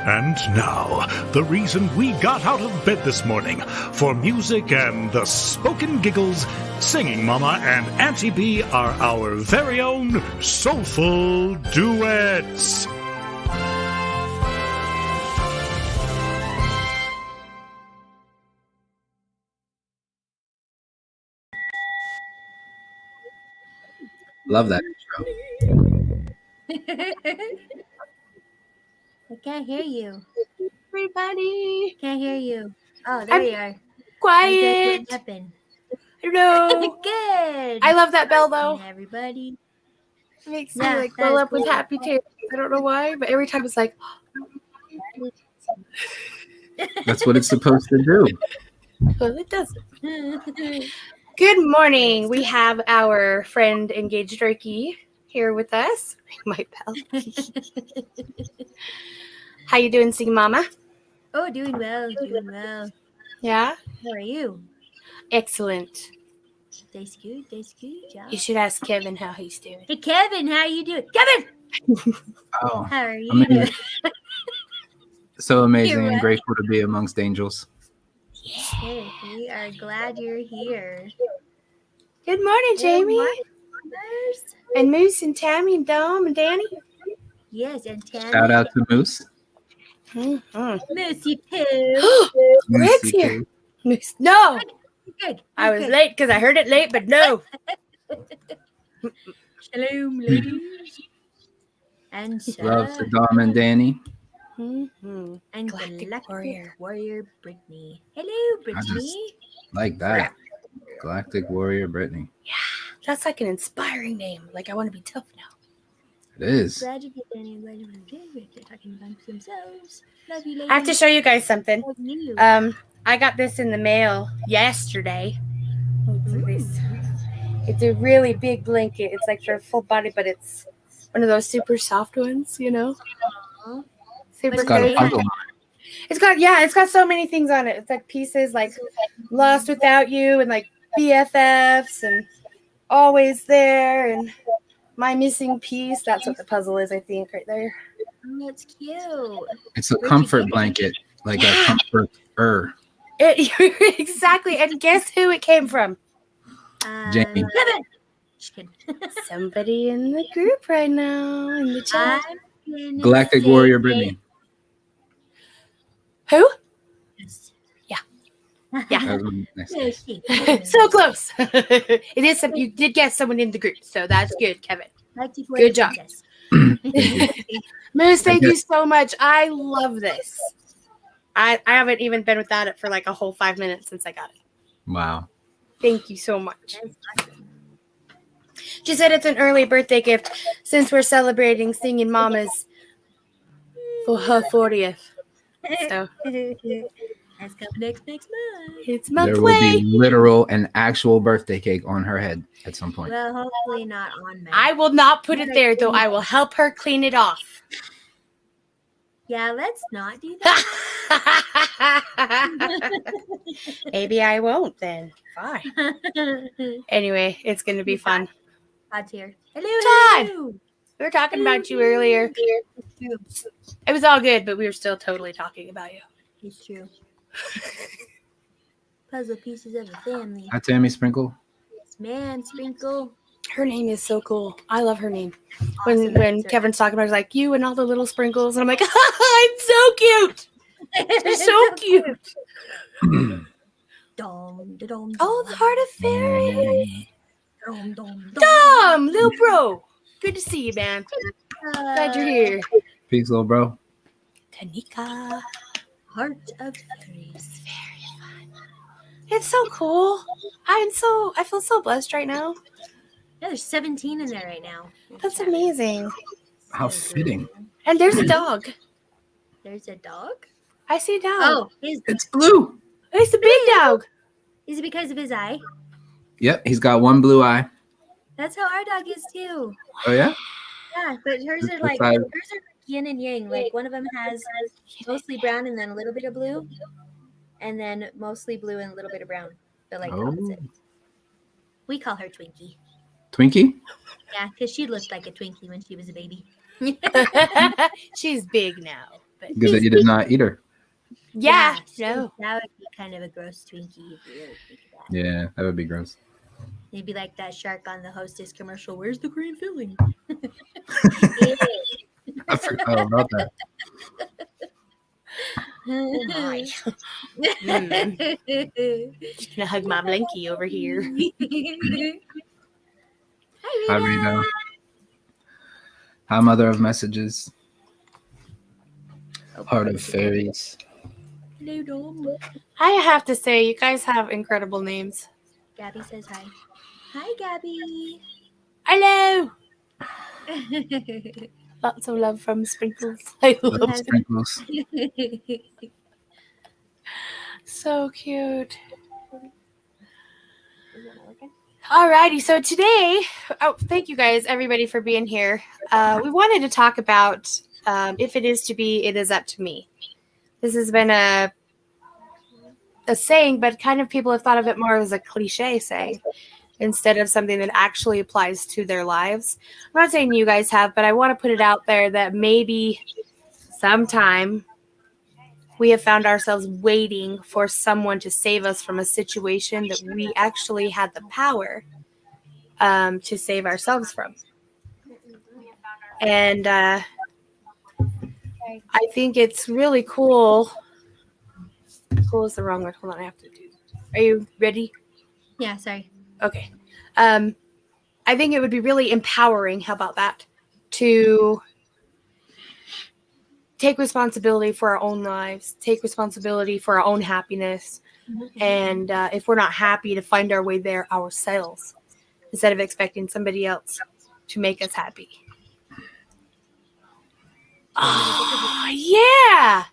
And now, the reason we got out of bed this morning, for music and the spoken giggles, Singing Mama and Auntie B are our very own Soulful Duets. Love that intro. I can't hear you. Everybody. Can't hear you. Oh, there you are. Quiet. What happened? Hello. Good. I love that bell though. Hey, everybody. It makes Yeah, me like that well is up with cool. happy tears. I don't know why, but every time it's like That's what it's supposed to do. well, it doesn't. Good morning. We have our friend Engaged Reiki here with us. My pal. How you doing, Sing Mama? Oh, doing well. Yeah? How are you? Excellent. That's good. Yeah. You should ask Kevin how he's doing. Hey, Kevin, how you doing? Kevin! Oh, How are you? I mean, so amazing You're and right. grateful to be amongst angels. Hey, we are glad you're here. Good morning, Jami. First. And Moose and Tammy and Dom and Danny. Yes, and Tammy. Shout out to Moose. Moosey Poo. Greg's here. Moose. No. Good. I was late because I heard it late, but no. Shalom, ladies. And Love to Dom and Danny. Mm-hmm. And Galactic Warrior Brittany. Hello, Brittany. Like that. Galactic Warrior Brittany. Yeah, that's like an inspiring name. Like I want to be tough now. It is. Glad you get anybody when they're talking amongst themselves. Love you, ladies. I have to show you guys something. Love you. I got this in the mail yesterday. It's a really big blanket. It's like for a full body, but it's one of those super soft ones, you know? Aww. Super It's got a cozy. puzzle. It's got so many things on it. It's like pieces like Lost Without You and like BFFs and Always There and My Missing Piece. That's what the puzzle is, I think, right there. Oh, that's cute. It's a comfort blanket, like a comforter. Exactly. And guess who it came from? Jami. Kevin. Just kidding. Somebody in the group right now in the chat. Galactic Warrior Brittany. Who? Yes. Yeah. That was nice. So close. It is some. You did guess someone in the group, so that's good, Kevin. Good job. Moose, thank you so much. I love this. I haven't even been without it for like a whole 5 minutes since I got it. Wow. Thank you so much. She said it's an early birthday gift since we're celebrating Singing Mama's for her 40th. So That's coming next month. it's month There will away. be literal and actual birthday cake on her head at some point. Well, hopefully not on me. I will not put it there, though. I will help her clean it off. Yeah, let's not do that. Maybe I won't then. Fine. Anyway, it's going to be fun. Todd's here. Todd! Hello. We were talking about you earlier. It was all good, but we were still totally talking about you. It's true. Puzzle pieces of a family. Hi, Tammy Sprinkle. Yes, man, Sprinkle. Her name is so cool. I love her name. Awesome. When Kevin's talking about it, he's like, you and all the little sprinkles. And I'm like, I'm so cute. You're so cute. Dom, da-dom, Oh, the Heart of Fairy. dom, dom, Dom, little bro. Good to see you, man. Glad you're here. Peace, little bro. Tanika. Heart of Fairies. Very fun. It's so cool. I feel so blessed right now. Yeah, there's 17 in there right now. That's amazing. How fitting. And there's a dog. There's a dog? I see a dog. Oh, It's blue. It's a big dog. is it because of his eye? Yep, he's got one blue eye. That's how our dog is too. Oh, yeah? Yeah, but hers are like yin and yang. Like one of them has mostly brown and then a little bit of blue, and then mostly blue and a little bit of brown. But like the opposite. We call her Twinkie. Twinkie? Yeah, because she looked like a Twinkie when she was a baby. She's big now. But Good that you did not eat her. yeah, so no. that would be kind of a gross Twinkie if you really think of that. Yeah, that would be gross. They'd be like that shark on the Hostess commercial. Where's the green filling? I forgot about that. Oh my. Just gonna hug my blankie over here. Hi, Rita. Hi, Mother of Messages. Heart of Fairies. Hello, Dom. I have to say, you guys have incredible names. Gabby says hi. Hi, Gabby. Hello. Lots of love from Sprinkles. I love Sprinkles. So cute. Alrighty, so today, thank you guys, everybody, for being here. We wanted to talk about if it is to be, it is up to me. This has been a saying, but kind of people have thought of it more as a cliche saying instead of something that actually applies to their lives. I'm not saying you guys have, but I want to put it out there that maybe sometime we have found ourselves waiting for someone to save us from a situation that we actually had the power to save ourselves from. And I think it's really cool. Cool is the wrong word. Hold on, I have to do. Are you ready? Yeah, sorry. Okay. I think it would be really empowering. How about that? To take responsibility for our own lives, take responsibility for our own happiness. And if we're not happy, to find our way there ourselves instead of expecting somebody else to make us happy. Oh, yeah.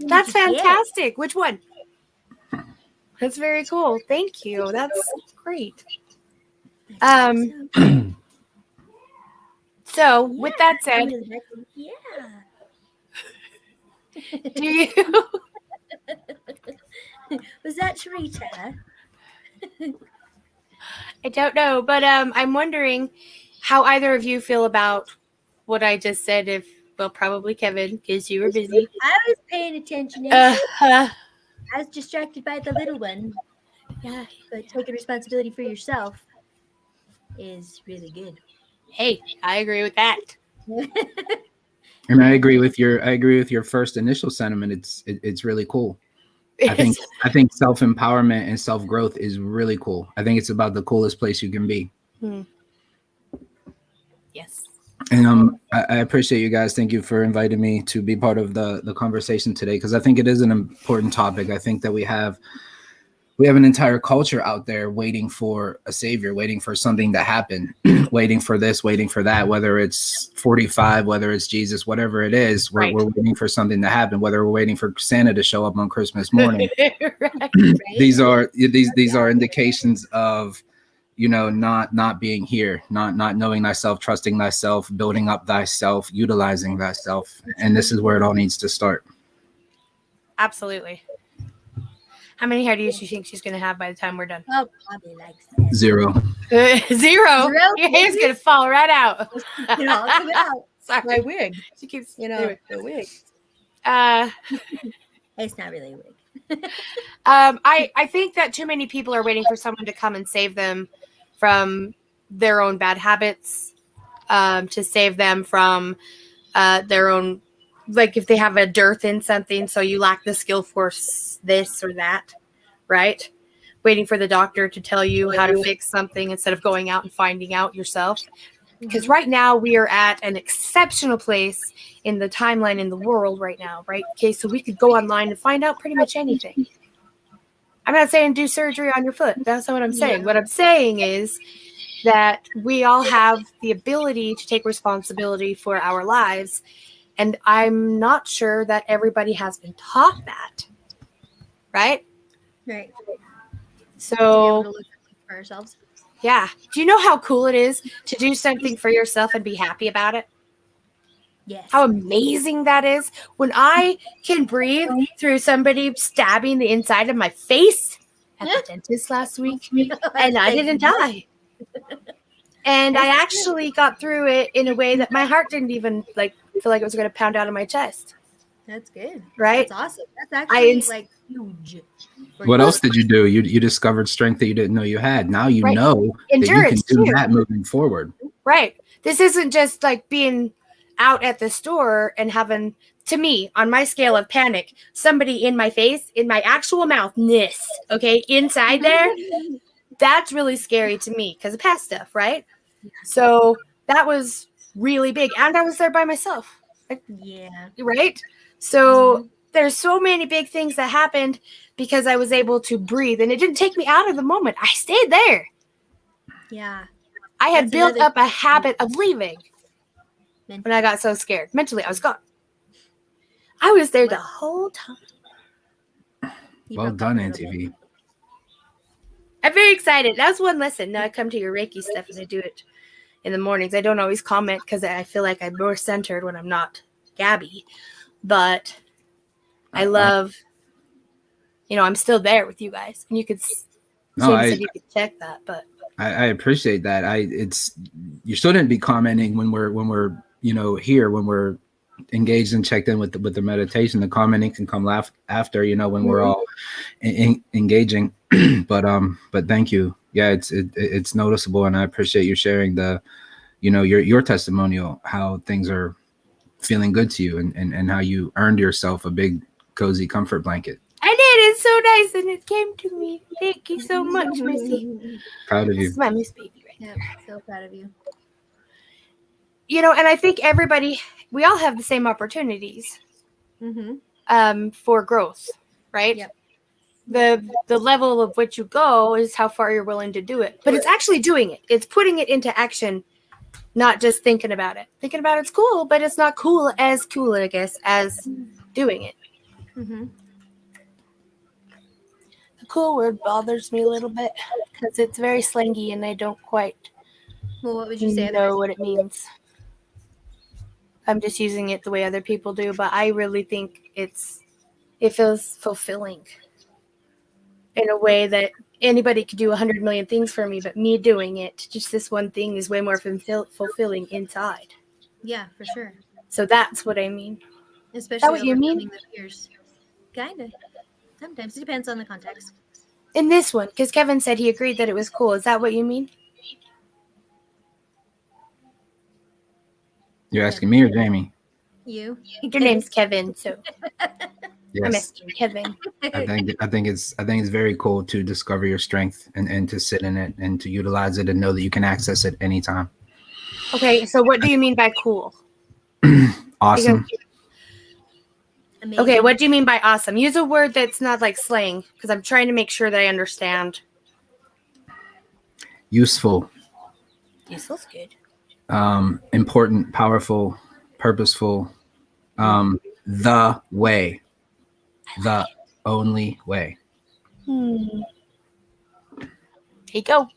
That's fantastic. Which one? That's very cool. Thank you. That's great. So with that said, yeah. do you? Was that Charita? I don't know, but I'm wondering how either of you feel about what I just said. Probably Kevin, because you were busy. I was paying attention. I was distracted by the little one. Yeah, but taking responsibility for yourself is really good. Hey, I agree with that. And I agree with your first initial sentiment. It's really cool. I think self-empowerment and self-growth is really cool. I think it's about the coolest place you can be. Yes. And I appreciate you guys. Thank you for inviting me to be part of the conversation today, because I think it is an important topic. I think that we have an entire culture out there waiting for a savior, waiting for something to happen, waiting for this, waiting for that, whether it's 45, whether it's Jesus, whatever it is, we're waiting for something to happen, whether we're waiting for Santa to show up on Christmas morning. These are indications of, not being here, not knowing thyself, trusting thyself, building up thyself, utilizing thyself. And this is where it all needs to start. Absolutely. How many hair do you think she's going to have by the time we're done? Oh, probably like 0. 0? Your hair's going to fall right out. It all come out. Sorry. My wig. She keeps, the wig. It's not really a wig. I think that too many people are waiting for someone to come and save them from their own bad habits, to save them from their own, like if they have a dearth in something, so you lack the skill for this or that, right? Waiting for the doctor to tell you how to fix something instead of going out and finding out yourself. Because right now we are at an exceptional place in the timeline in the world right now, right? Okay, so we could go online and find out pretty much anything. I'm not saying do surgery on your foot. That's not what I'm saying. Yeah. What I'm saying is that we all have the ability to take responsibility for our lives. And I'm not sure that everybody has been taught that. Right? Right. So, to be able to look for ourselves. Yeah. Do you know how cool it is to do something for yourself and be happy about it? Yes. How amazing that is. When I can breathe through somebody stabbing the inside of my face at the dentist last week, and I didn't die. And I actually got through it in a way that my heart didn't even feel like it was going to pound out of my chest. That's good. Right? That's awesome. That's actually like huge. What else did you do? You discovered strength that you didn't know you had. Now you know endurance that you can do too. that moving forward. Right. This isn't just like being out at the store and having, to me, on my scale of panic, somebody in my face, in my actual mouth, inside there. That's really scary to me because of past stuff, right? So that was really big. And I was there by myself. Yeah. Right? So there's so many big things that happened because I was able to breathe. And it didn't take me out of the moment. I stayed there. Yeah. I had built up a habit of leaving when I got so scared. Mentally, I was gone. I was there the whole time. Well done, NTV. I'm very excited. That was one lesson. Now I come to your Reiki stuff and I do it in the mornings. I don't always comment because I feel like I'm more centered when I'm not Gabby. But I love, I'm still there with you guys. And you could, said you could check that, but. I appreciate that. You shouldn't be commenting when we're here, when we're engaged and checked in with the meditation. The commenting can come after, when we're all engaging. But thank you. Yeah, it's noticeable, and I appreciate you sharing your testimonial, how things are feeling good to you, and how you earned yourself a big cozy comfort blanket. I did. It's so nice, and it came to me. Thank you so much, Missy. Proud of you. This is my Miss Baby right there. So proud of you. And I think we all have the same opportunities for growth, right? Yep. The level of which you go is how far you're willing to do it. But it's actually doing it. It's putting it into action, not just thinking about it. Thinking about it's cool, but it's not cool, I guess, as doing it. Mm-hmm. The cool word bothers me a little bit because it's very slangy and I don't quite what would you say know what it means. I'm just using it the way other people do, but I really think it feels fulfilling in a way that anybody could do 100 million things for me, but me doing it, just this one thing is way more fulfilling inside. Yeah, for sure. So that's what I mean. Especially is that what you mean? The fears. Kind of. Sometimes it depends on the context. In this one, because Kevin said he agreed that it was cool. Is that what you mean? You're asking me or Jami? You. Your name's Kevin, so yes. I'm asking Kevin. I think it's very cool to discover your strength and to sit in it and to utilize it and know that you can access it anytime. Okay, so what do you mean by cool? Awesome. Okay, what do you mean by awesome? Use a word that's not like slang, because I'm trying to make sure that I understand. Useful. Useful's good. Important, powerful, purposeful. The way. The only way. Here you go.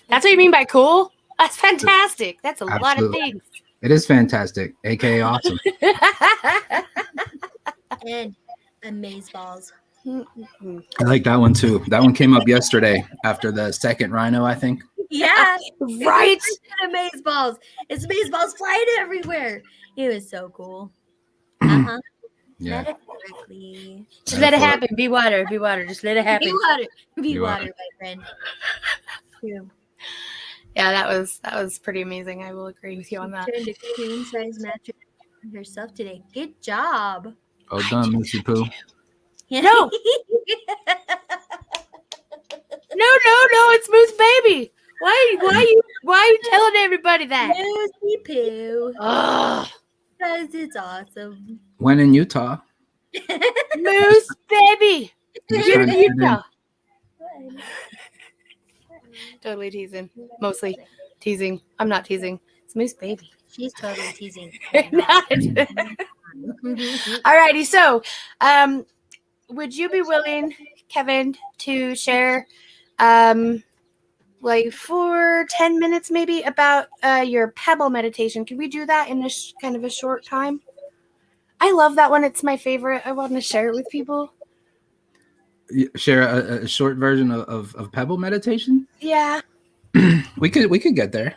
That's what you mean by cool? That's fantastic. That's a lot of things. It is fantastic, aka awesome. And amazeballs. I like that one too. That one came up yesterday after the second rhino, I think. Yeah, right. Amazeballs. It's amazeballs flying everywhere. It was so cool. Yeah. Metaphorically. Just let it happen. Be water. Be water. Just let it happen. Be water, my friend. Yeah, that was pretty amazing. I will agree with you on that. Turned a queen size mattress herself today. Good job. Well done, Missy Pooh. No. No, it's Moose Baby. Why are you telling everybody that? Moosey Poo. Because it's awesome. When in Utah. Moose Baby. You're in Utah. Totally teasing. Mostly teasing. I'm not teasing. It's Moose Baby. She's totally teasing. Alrighty, so would you be willing, Kevin, to share like 10 minutes maybe about your pebble meditation? Can we do that in kind of a short time? I love that one. It's my favorite. I want to share it with people. Share a short version of pebble meditation? Yeah. We could get there.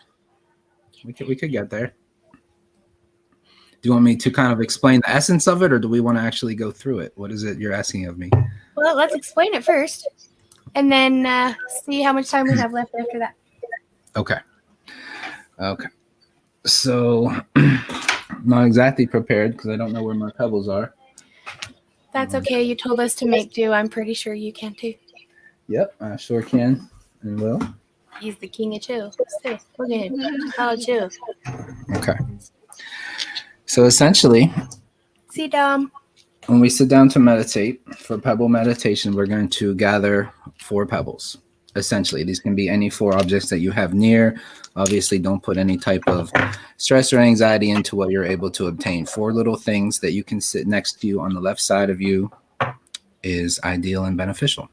We could get there. Do you want me to kind of explain the essence of it, or do we want to actually go through it? What is it you're asking of me? Well, let's explain it first, and then see how much time we have left after that. Okay. So, not exactly prepared because I don't know where my pebbles are. That's okay. You told us to make do. I'm pretty sure you can too. Yep, I sure can and will. He's the king of chill. So, look at him. Oh, chill. Okay. So essentially, See, Dom. when we sit down to meditate, for pebble meditation, we're going to gather 4 pebbles. Essentially, these can be any 4 objects that you have near. Obviously, don't put any type of stress or anxiety into what you're able to obtain. 4 little things that you can sit next to you on the left side of you is ideal and beneficial.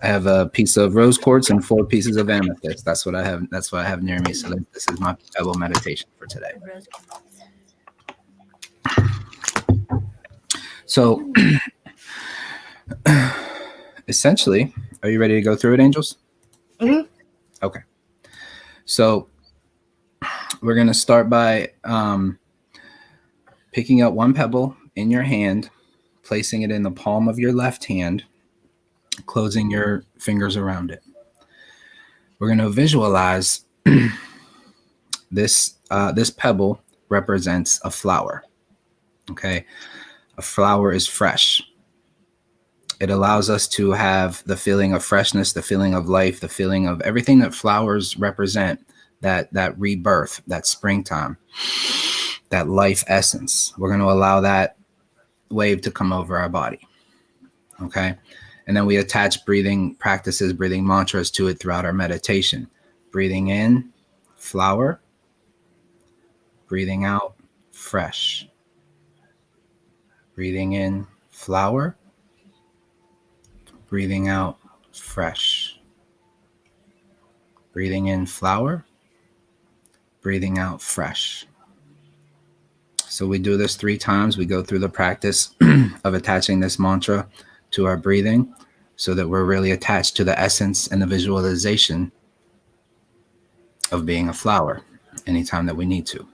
I have a piece of rose quartz and 4 pieces of amethyst. That's what I have. That's what I have near me. So this is my pebble meditation for today. So, essentially, are you ready to go through it, angels? Mm-hmm. Okay. So, we're going to start by picking up 1 pebble in your hand, placing it in the palm of your left hand, closing your fingers around it. We're going to visualize this pebble represents a flower. Okay. A flower is fresh. It allows us to have the feeling of freshness, the feeling of life, the feeling of everything that flowers represent, that rebirth, that springtime, that life essence. We're going to allow that wave to come over our body. Okay. And then we attach breathing practices, breathing mantras to it throughout our meditation. Breathing in, flower. Breathing out, fresh. Breathing in, flower. Breathing out, fresh. Breathing in, flower. Breathing out, fresh. So we do this 3 times. We go through the practice of attaching this mantra to our breathing so that we're really attached to the essence and the visualization of being a flower anytime that we need to.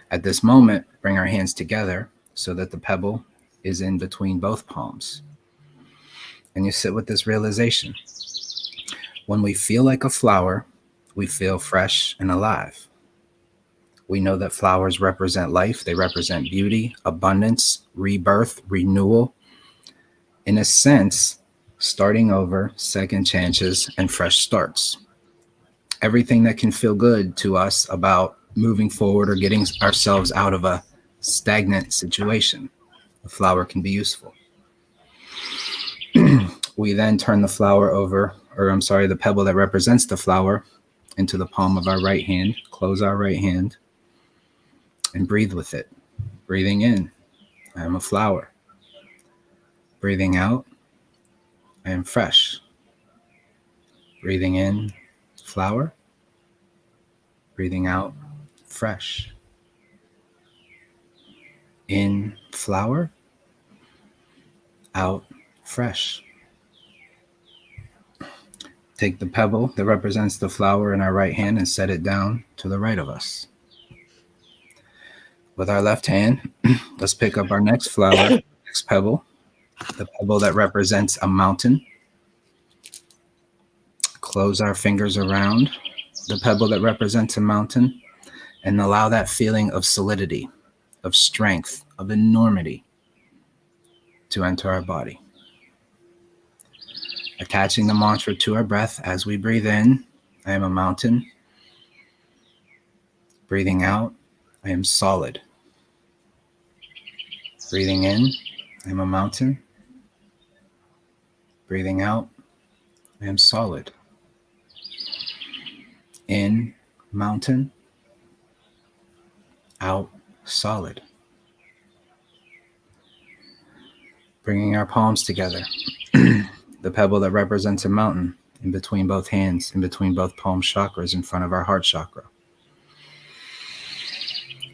At this moment, bring our hands together so that the pebble is in between both palms. And you sit with this realization. When we feel like a flower, we feel fresh and alive. We know that flowers represent life. They represent beauty, abundance, rebirth, renewal. In a sense, starting over, second chances, and fresh starts. Everything that can feel good to us about moving forward or getting ourselves out of a stagnant situation. A flower can be useful. We then turn the pebble that represents the flower into the palm of our right hand, close our right hand, and breathe with it. Breathing in, I am a flower. Breathing out, I am fresh. Breathing in, flower. Breathing out, fresh. In, flower. Out, fresh. Take the pebble that represents the flower in our right hand and set it down to the right of us. With our left hand, let's pick up our next flower, next pebble, the pebble that represents a mountain. Close our fingers around the pebble that represents a mountain and allow that feeling of solidity, of strength, of enormity to enter our body. Attaching the mantra to our breath as we breathe in, I am a mountain. Breathing out, I am solid. Breathing in, I am a mountain. Breathing out, I am solid. In, mountain. Out, solid. Bringing our palms together. The pebble that represents a mountain in between both hands, in between both palm chakras, in front of our heart chakra.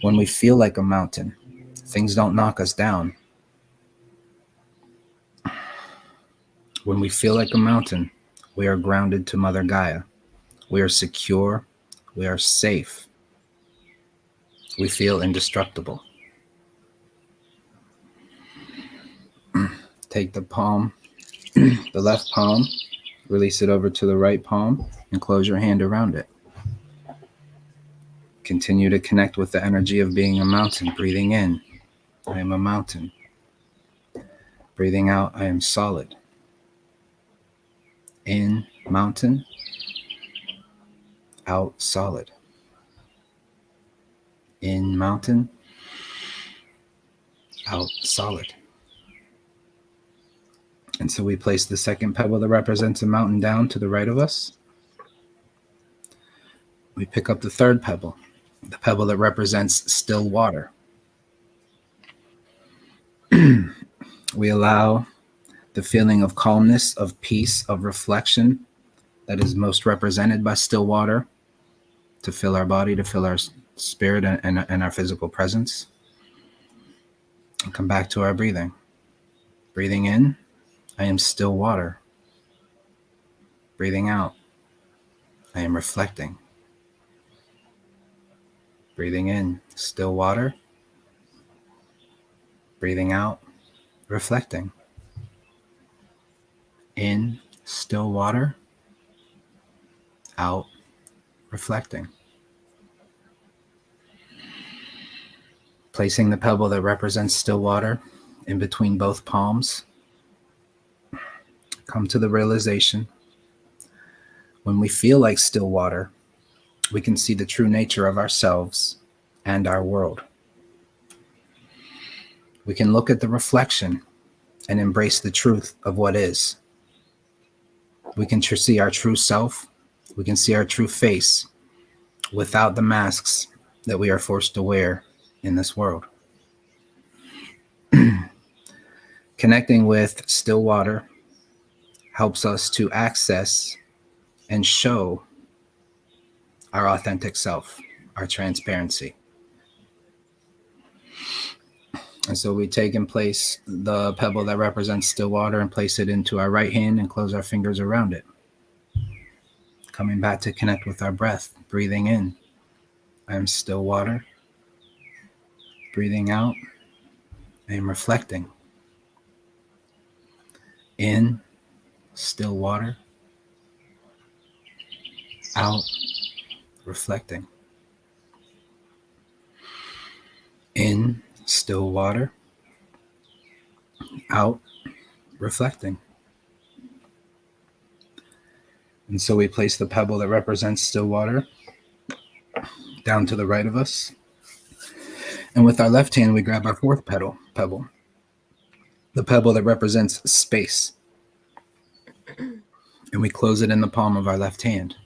When we feel like a mountain, things don't knock us down. When we feel like a mountain, we are grounded to Mother Gaia. We are secure. We are safe. we feel indestructible. Take the palm, the left palm, release it over to the right palm, and close your hand around it. Continue to connect with the energy of being a mountain. Breathing in, I am a mountain. Breathing out, I am solid. In, mountain. Out, solid. In, mountain. Out, solid. And so we place the second pebble that represents a mountain down to the right of us. We pick up the third pebble, the pebble that represents still water. We allow the feeling of calmness, of peace, of reflection that is most represented by still water to fill our body, to fill our spirit and our physical presence. And come back to our breathing. Breathing in, I am still water. Breathing out, I am reflecting. Breathing in, still water. Breathing out, reflecting. In, still water. Out, reflecting. Placing the pebble that represents still water in between both palms. Come to the realization, when we feel like still water, we can see the true nature of ourselves and our world. We can look at the reflection and embrace the truth of what is. We can see our true self. We can see our true face without the masks that we are forced to wear in this world. Connecting with still water helps us to access and show our authentic self, our transparency. And so we take and place the pebble that represents still water and place it into our right hand and close our fingers around it. Coming back to connect with our breath, breathing in, I am still water. Breathing out, I am reflecting. In, still water. Out, reflecting. In, still water. Out, reflecting. And so we place the pebble that represents still water down to the right of us. And with our left hand, we grab our fourth pebble, the pebble that represents space. And we close it in the palm of our left hand.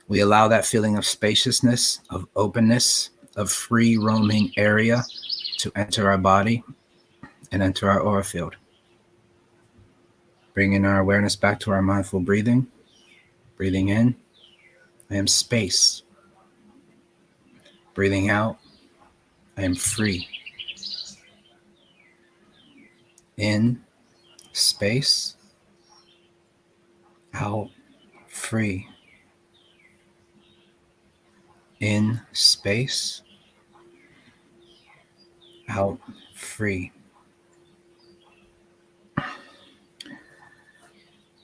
We allow that feeling of spaciousness, of openness, of free roaming area to enter our body and enter our aura field. Bringing our awareness back to our mindful breathing. Breathing in, I am space. Breathing out, I am free. In, space. Out, free. In, space. Out, free.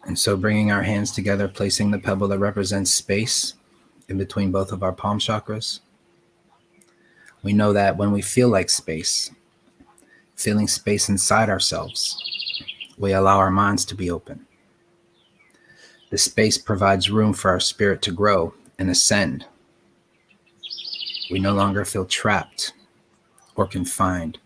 And so bringing our hands together, placing the pebble that represents space in between both of our palm chakras. We know that when we feel like space, feeling space inside ourselves, we allow our minds to be open. The space provides room for our spirit to grow and ascend. We no longer feel trapped or confined.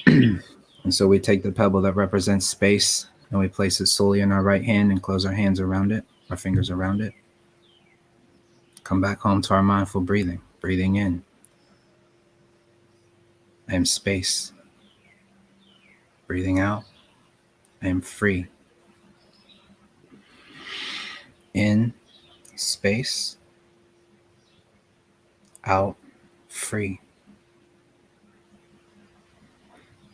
And so we take the pebble that represents space and we place it solely in our right hand and close our hands around it, our fingers around it. Come back home to our mindful breathing. Breathing in, I am space. Breathing out, I am free. In, space. Out, free.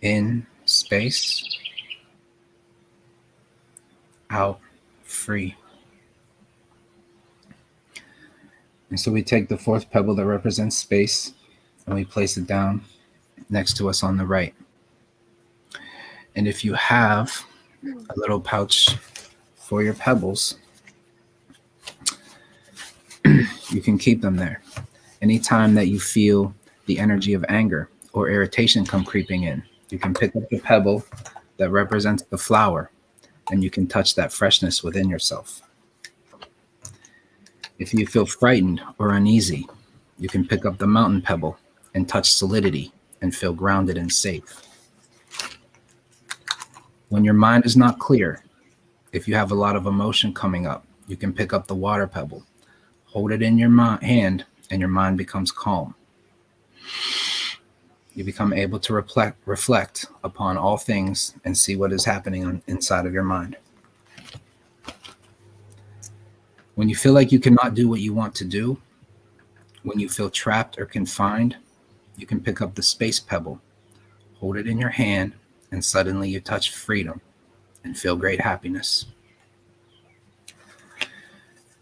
In, space. Out, free. And so we take the fourth pebble that represents space and we place it down next to us on the right. And if you have a little pouch for your pebbles, you can keep them there. Anytime that you feel the energy of anger or irritation come creeping in, you can pick up the pebble that represents the flower and you can touch that freshness within yourself. If you feel frightened or uneasy, you can pick up the mountain pebble and touch solidity and feel grounded and safe. When your mind is not clear, if you have a lot of emotion coming up, you can pick up the water pebble, hold it in your hand, and your mind becomes calm. You become able to reflect upon all things and see what is happening inside of your mind. When you feel like you cannot do what you want to do, when you feel trapped or confined, you can pick up the space pebble, hold it in your hand, and suddenly you touch freedom and feel great happiness.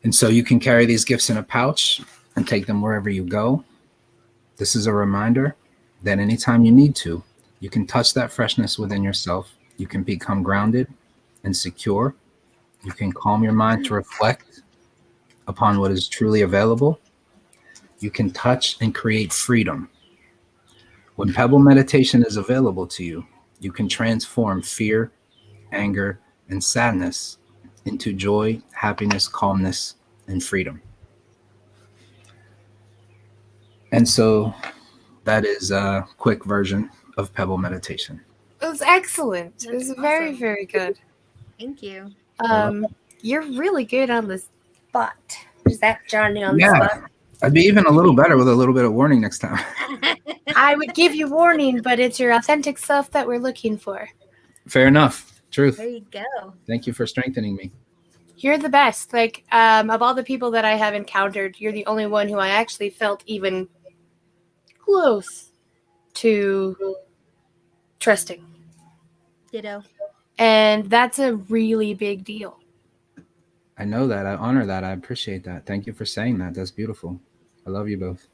And so you can carry these gifts in a pouch and take them wherever you go. This is a reminder that anytime you need to, you can touch that freshness within yourself. You can become grounded and secure. You can calm your mind to reflect upon what is truly available. You can touch and create freedom. When Pebble meditation is available to you, you can transform fear, anger, and sadness into joy, happiness, calmness, and freedom. And so that is a quick version of Pebble meditation. It was excellent. It was That's very, awesome. very good. Thank you. You're really good on the spot. Is that Johnny on the Yeah, spot? I'd be even a little better with a little bit of warning next time. I would give you warning, but it's your authentic self that we're looking for. Fair enough. Truth. There you go. Thank you for strengthening me. You're the best. Like, of all the people that I have encountered, you're the only one who I actually felt even close to trusting. Ditto. And that's a really big deal. I know that. I honor that. I appreciate that. Thank you for saying that. That's beautiful. I love you both.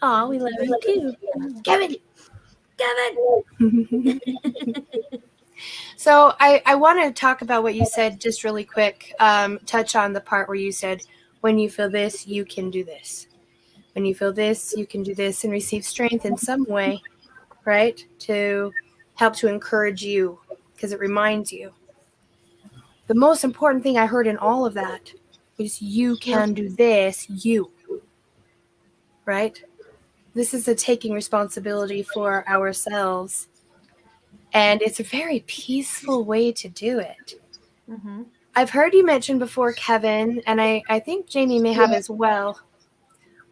Oh, we love you too. Kevin! So I want to talk about what you said just really quick. Touch on the part where you said, when you feel this, you can do this. When you feel this, you can do this and receive strength in some way, right? To help to encourage you because it reminds you. The most important thing I heard in all of that is you can do this, you. Right? This is a taking responsibility for ourselves. And it's a very peaceful way to do it. Mm-hmm. I've heard you mention before, Kevin, and I think Jami may have as well.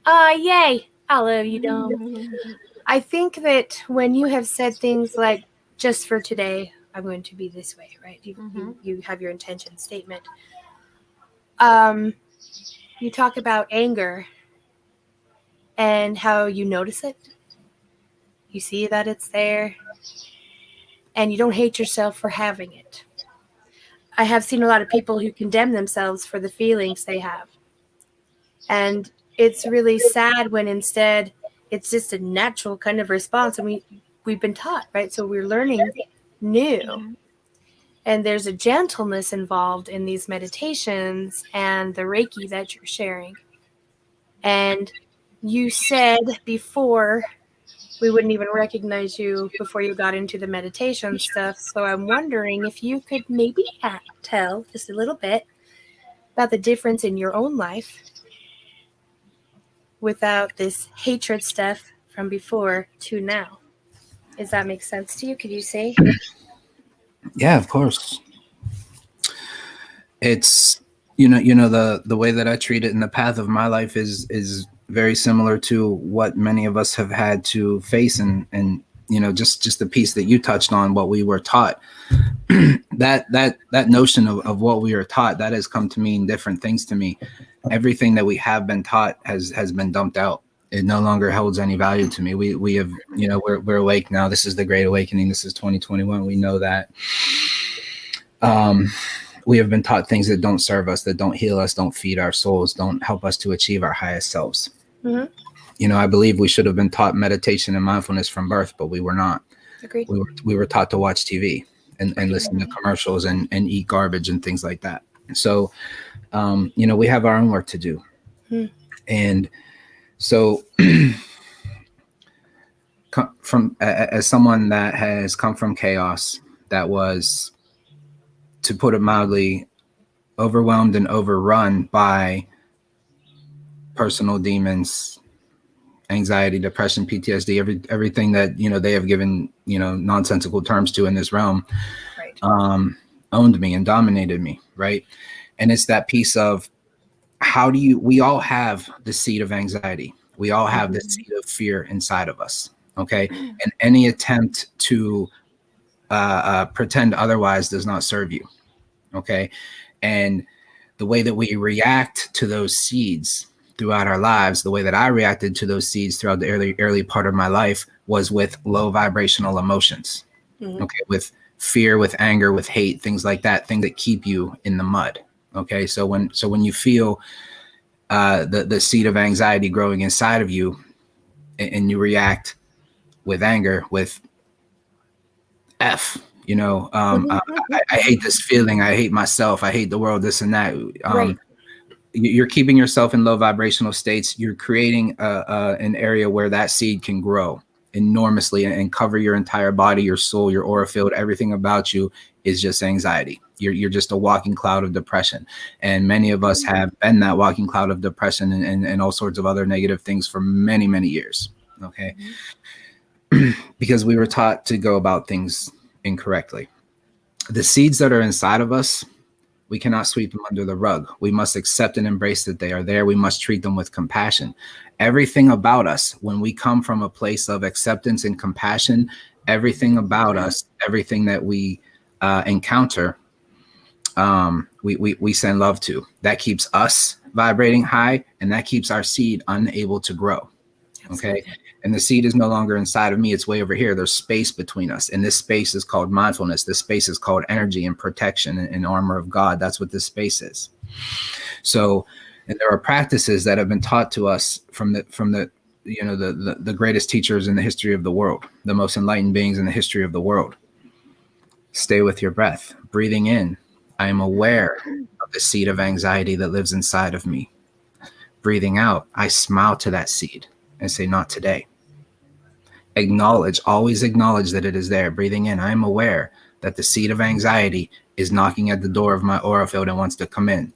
Yay! I love you, Dom. I think that when you have said things like, just for today, I'm going to be this way, right? You have your intention statement. You talk about anger and how you notice it. You see that it's there. And you don't hate yourself for having it. I have seen a lot of people who condemn themselves for the feelings they have. And it's really sad when instead it's just a natural kind of response. And we've been taught, right? So we're learning new. And there's a gentleness involved in these meditations and the Reiki that you're sharing. And you said before we wouldn't even recognize you before you got into the meditation stuff. So I'm wondering if you could maybe tell just a little bit about the difference in your own life without this hatred stuff from before to now. Does that make sense to you? Could you say? Yeah, of course. It's, the way that I treat it in the path of my life is very similar to what many of us have had to face and just the piece that you touched on, what we were taught. that notion of what we are taught, that has come to mean different things to me. Everything that we have been taught has been dumped out. It no longer holds any value to me. We have, we're awake now. This is the Great Awakening. This is 2021. We know that. we have been taught things that don't serve us, that don't heal us, don't feed our souls, don't help us to achieve our highest selves. Mm-hmm. You know, I believe we should have been taught meditation and mindfulness from birth, but we were not. Agreed. We were taught to watch TV and listen to commercials and eat garbage and things like that. So, you know, we have our own work to do. And so as someone that has come from chaos, that was, to put it mildly, overwhelmed and overrun by personal demons, anxiety, depression, PTSD, everything that, you know, they have given, you know, nonsensical terms to in this realm, right. Owned me and dominated me. Right. And it's that piece of, we all have the seed of anxiety. We all have the seed of fear inside of us. Okay. And any attempt to pretend otherwise does not serve you. Okay. And the way that we react to those seeds throughout our lives, the way that I reacted to those seeds throughout the early part of my life was with low vibrational emotions. Okay. With fear, with anger, with hate, things like that, things that keep you in the mud. Okay. So when you feel the seed of anxiety growing inside of you, and you react with anger, with F, you know, I hate this feeling. I hate myself. I hate the world, this and that. Right. You're keeping yourself in low vibrational states. You're creating an area where that seed can grow enormously and cover your entire body, your soul, your aura field. Everything about you is just anxiety. You're just a walking cloud of depression. And many of us have been that walking cloud of depression and all sorts of other negative things for many, many years. Okay. Because we were taught to go about things incorrectly. The seeds that are inside of us, we cannot sweep them under the rug. We must accept and embrace that they are there. We must treat them with compassion. Everything about us, when we come from a place of acceptance and compassion, everything about us, everything that we encounter, we send love to. That keeps us vibrating high, and that keeps our seed unable to grow. Okay. Absolutely. And the seed is no longer inside of me. It's way over here. There's space between us. And this space is called mindfulness. This space is called energy and protection and armor of God. That's what this space is. So, and there are practices that have been taught to us from the you know, the greatest teachers in the history of the world, the most enlightened beings in the history of the world. Stay with your breath. Breathing in, I am aware of the seed of anxiety that lives inside of me. Breathing out, I smile to that seed and say, not today. Always acknowledge that it is there. Breathing in, I am aware that the seed of anxiety is knocking at the door of my aura field and wants to come in.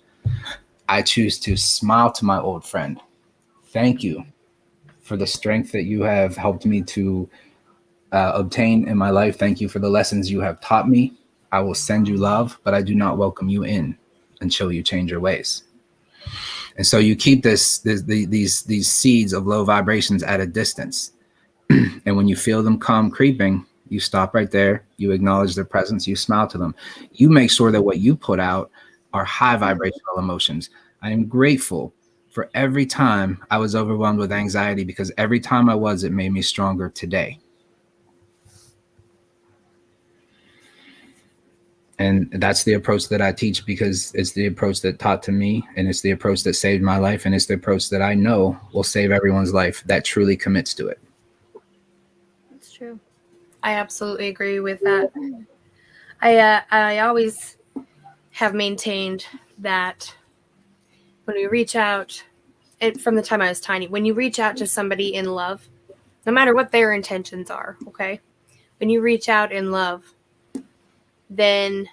I choose to smile to my old friend. Thank you for the strength that you have helped me to obtain in my life. Thank you for the lessons you have taught me. I will send you love, but I do not welcome you in until you change your ways. And so you keep these seeds of low vibrations at a distance. And when you feel them come creeping, you stop right there. You acknowledge their presence. You smile to them. You make sure that what you put out are high vibrational emotions. I am grateful for every time I was overwhelmed with anxiety, because every time I was, it made me stronger today. And that's the approach that I teach, because it's the approach that taught to me, and it's the approach that saved my life, and it's the approach that I know will save everyone's life that truly commits to it. That's true. I absolutely agree with that. I always have maintained that when we reach out, from the time I was tiny, when you reach out to somebody in love, no matter what their intentions are, okay? When you reach out in love, then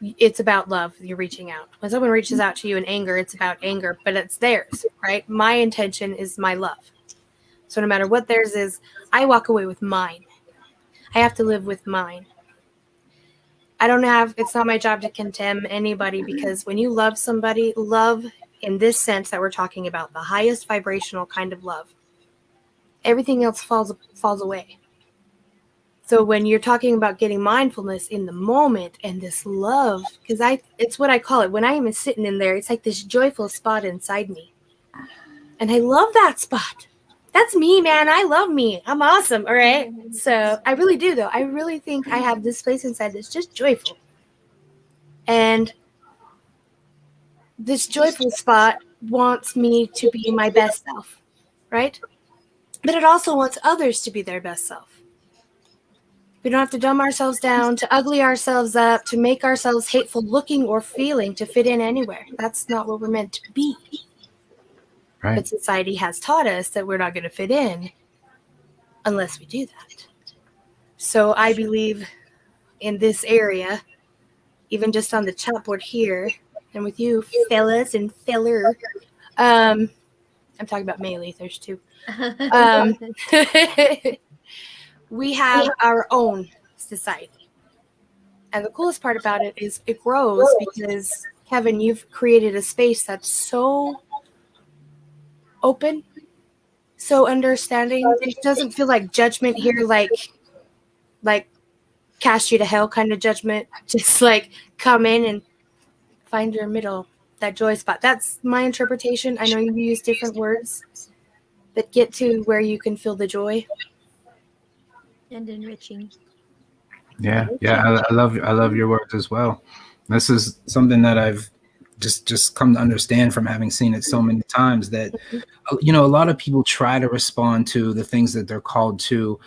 it's about love. You're reaching out. When someone reaches out to you in anger, it's about anger, but it's theirs, right? My intention is my love. So no matter what theirs is, I walk away with mine. I have to live with mine. It's not my job to condemn anybody, because when you love somebody, love in this sense that we're talking about, the highest vibrational kind of love, everything else falls away. So when you're talking about getting mindfulness in the moment and this love, because it's what I call it. When I am sitting in there, it's like this joyful spot inside me. And I love that spot. That's me, man. I love me. I'm awesome. All right. So I really do, though. I really think I have this place inside that's just joyful. And this joyful spot wants me to be my best self, right? But it also wants others to be their best self. We don't have to dumb ourselves down, to ugly ourselves up, to make ourselves hateful looking or feeling to fit in anywhere. That's not what we're meant to be. Right. But society has taught us that we're not going to fit in unless we do that. So I believe in this area, even just on the chat board here, and with you fellas and feller, I'm talking about male ethers too. We have our own society. And the coolest part about it is it grows because, Kevin, you've created a space that's so open, so understanding. It doesn't feel like judgment here, like cast you to hell kind of judgment. Just like come in and find your middle, that joy spot. That's my interpretation. I know you use different words, but get to where you can feel the joy. And enriching. Yeah, I love your words as well. This is something that I've just come to understand from having seen it so many times, that a lot of people try to respond to the things that they're called to.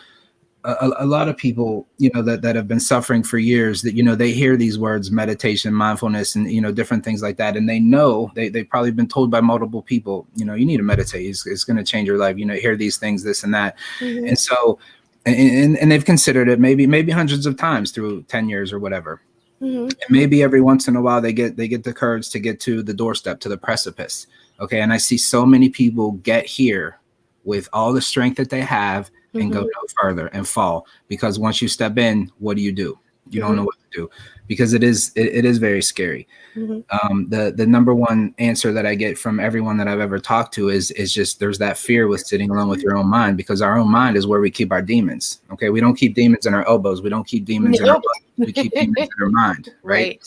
A lot of people, that have been suffering for years, that they hear these words, meditation, mindfulness, and different things like that, and they know they've probably been told by multiple people, you need to meditate. It's going to change your life. Hear these things, this and that, and so. And they've considered it maybe hundreds of times through 10 years or whatever. And maybe every once in a while they get the courage to get to the doorstep, to the precipice. Okay. And I see so many people get here with all the strength that they have and go no further and fall, because once you step in, what do? You don't know what to do, because it is very scary. The number one answer that I get from everyone that I've ever talked to is just, there's that fear with sitting alone with your own mind, because our own mind is where we keep our demons. Okay. We don't keep demons in our elbows. We don't keep demons in our butt. We keep demons in our mind. Right.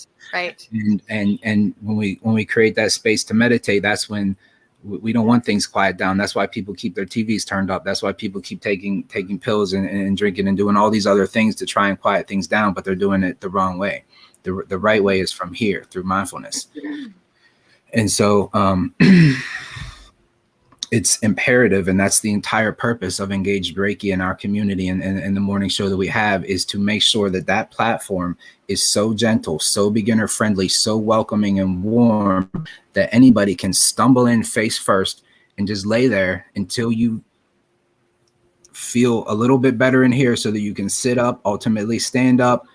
And when we create that space to meditate, that's when we don't want things quiet down. That's why people keep their TVs turned up. That's why people keep taking pills and drinking and doing all these other things to try and quiet things down, but they're doing it the wrong way. The right way is from here, through mindfulness. And so it's imperative, and that's the entire purpose of Engaged Reiki in our community and the morning show that we have, is to make sure that platform is so gentle, so beginner friendly, so welcoming and warm, that anybody can stumble in face first and just lay there until you feel a little bit better in here, so that you can sit up, ultimately stand up,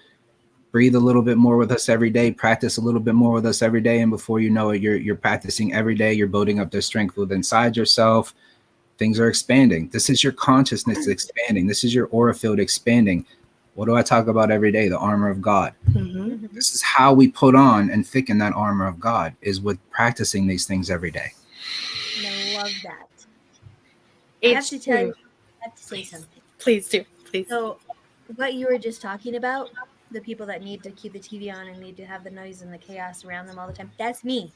breathe a little bit more with us every day, practice a little bit more with us every day. And before you know it, you're practicing every day. You're building up the strength within inside yourself. Things are expanding. This is your consciousness expanding. This is your aura field expanding. What do I talk about every day? The armor of God. This is how we put on and thicken that armor of God, is with practicing these things every day. And I love that. I have to tell you, I have to say something. Please do. Please. So what you were just talking about, the people that need to keep the TV on and need to have the noise and the chaos around them all the time, that's me.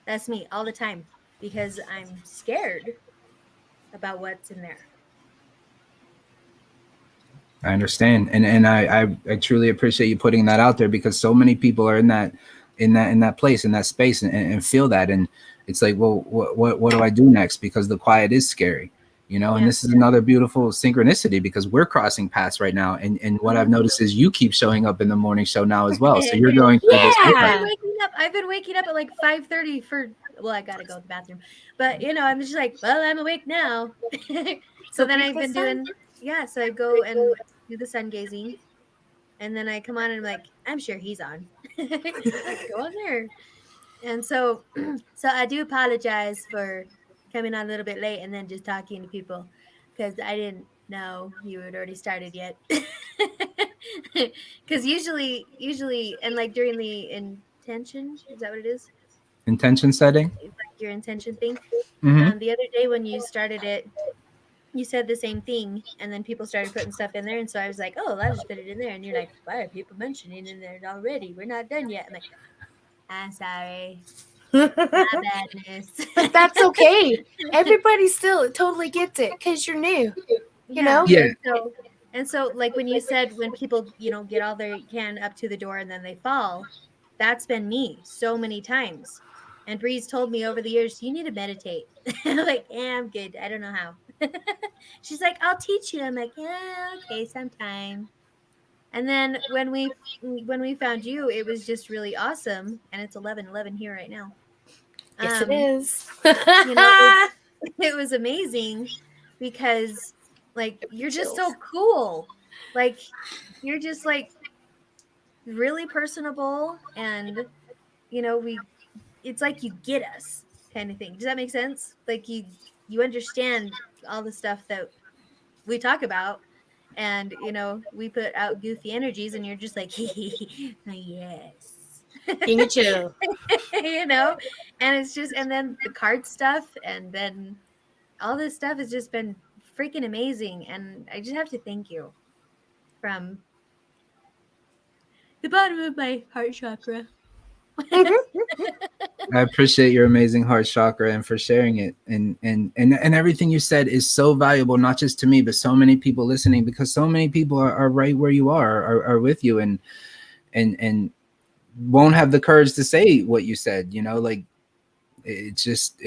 That's me all the time, because I'm scared about what's in there. I understand. And I truly appreciate you putting that out there, because so many people are in that place, in that space, and feel that. And it's like, well, what do I do next? Because the quiet is scary. And this is another beautiful synchronicity, because we're crossing paths right now. And what I've noticed is you keep showing up in the morning show now as well. So you're going through this. I've been waking up at like 5:30 I got to go to the bathroom. But, I'm just like, well, I'm awake now. So then I've been doing, so I go and do the sun gazing. And then I come on and I'm like, I'm sure he's on. Go on there. And so I do apologize for coming on a little bit late and then just talking to people, because I didn't know you had already started yet. Because usually, and like during the intention, is that what it is? Intention setting? It's like your intention thing. Mm-hmm. The other day when you started it, you said the same thing, and then people started putting stuff in there, and so I was like, oh, I'll just put it in there. And you're like, why are people mentioning in there already? We're not done yet. I'm like, I'm sorry. My badness. But that's okay. Everybody still totally gets it, because you're new. You know? Yeah. And so like when you said, when people, get all their can up to the door and then they fall, that's been me so many times. And Bree's told me over the years, you need to meditate. I'm like, yeah, I'm good. I don't know how. She's like, I'll teach you. I'm like, yeah, okay, sometime. And then when we found you, it was just really awesome. And it's 11:11 here right now. Yes, it is. You know, it was amazing because like you're just so cool. Like you're just like really personable, and you know, it's like you get us kind of thing. Does that make sense? Like you understand all the stuff that we talk about, and you know, we put out goofy energies and you're just like yes. Being a chill. You know, and it's just, and then the card stuff, and then all this stuff has just been freaking amazing, and I just have to thank you from the bottom of my heart chakra. I appreciate your amazing heart chakra and for sharing it, and everything you said is so valuable, not just to me but so many people listening, because so many people are right where you are with you, and won't have the courage to say what you said, you know, like it's just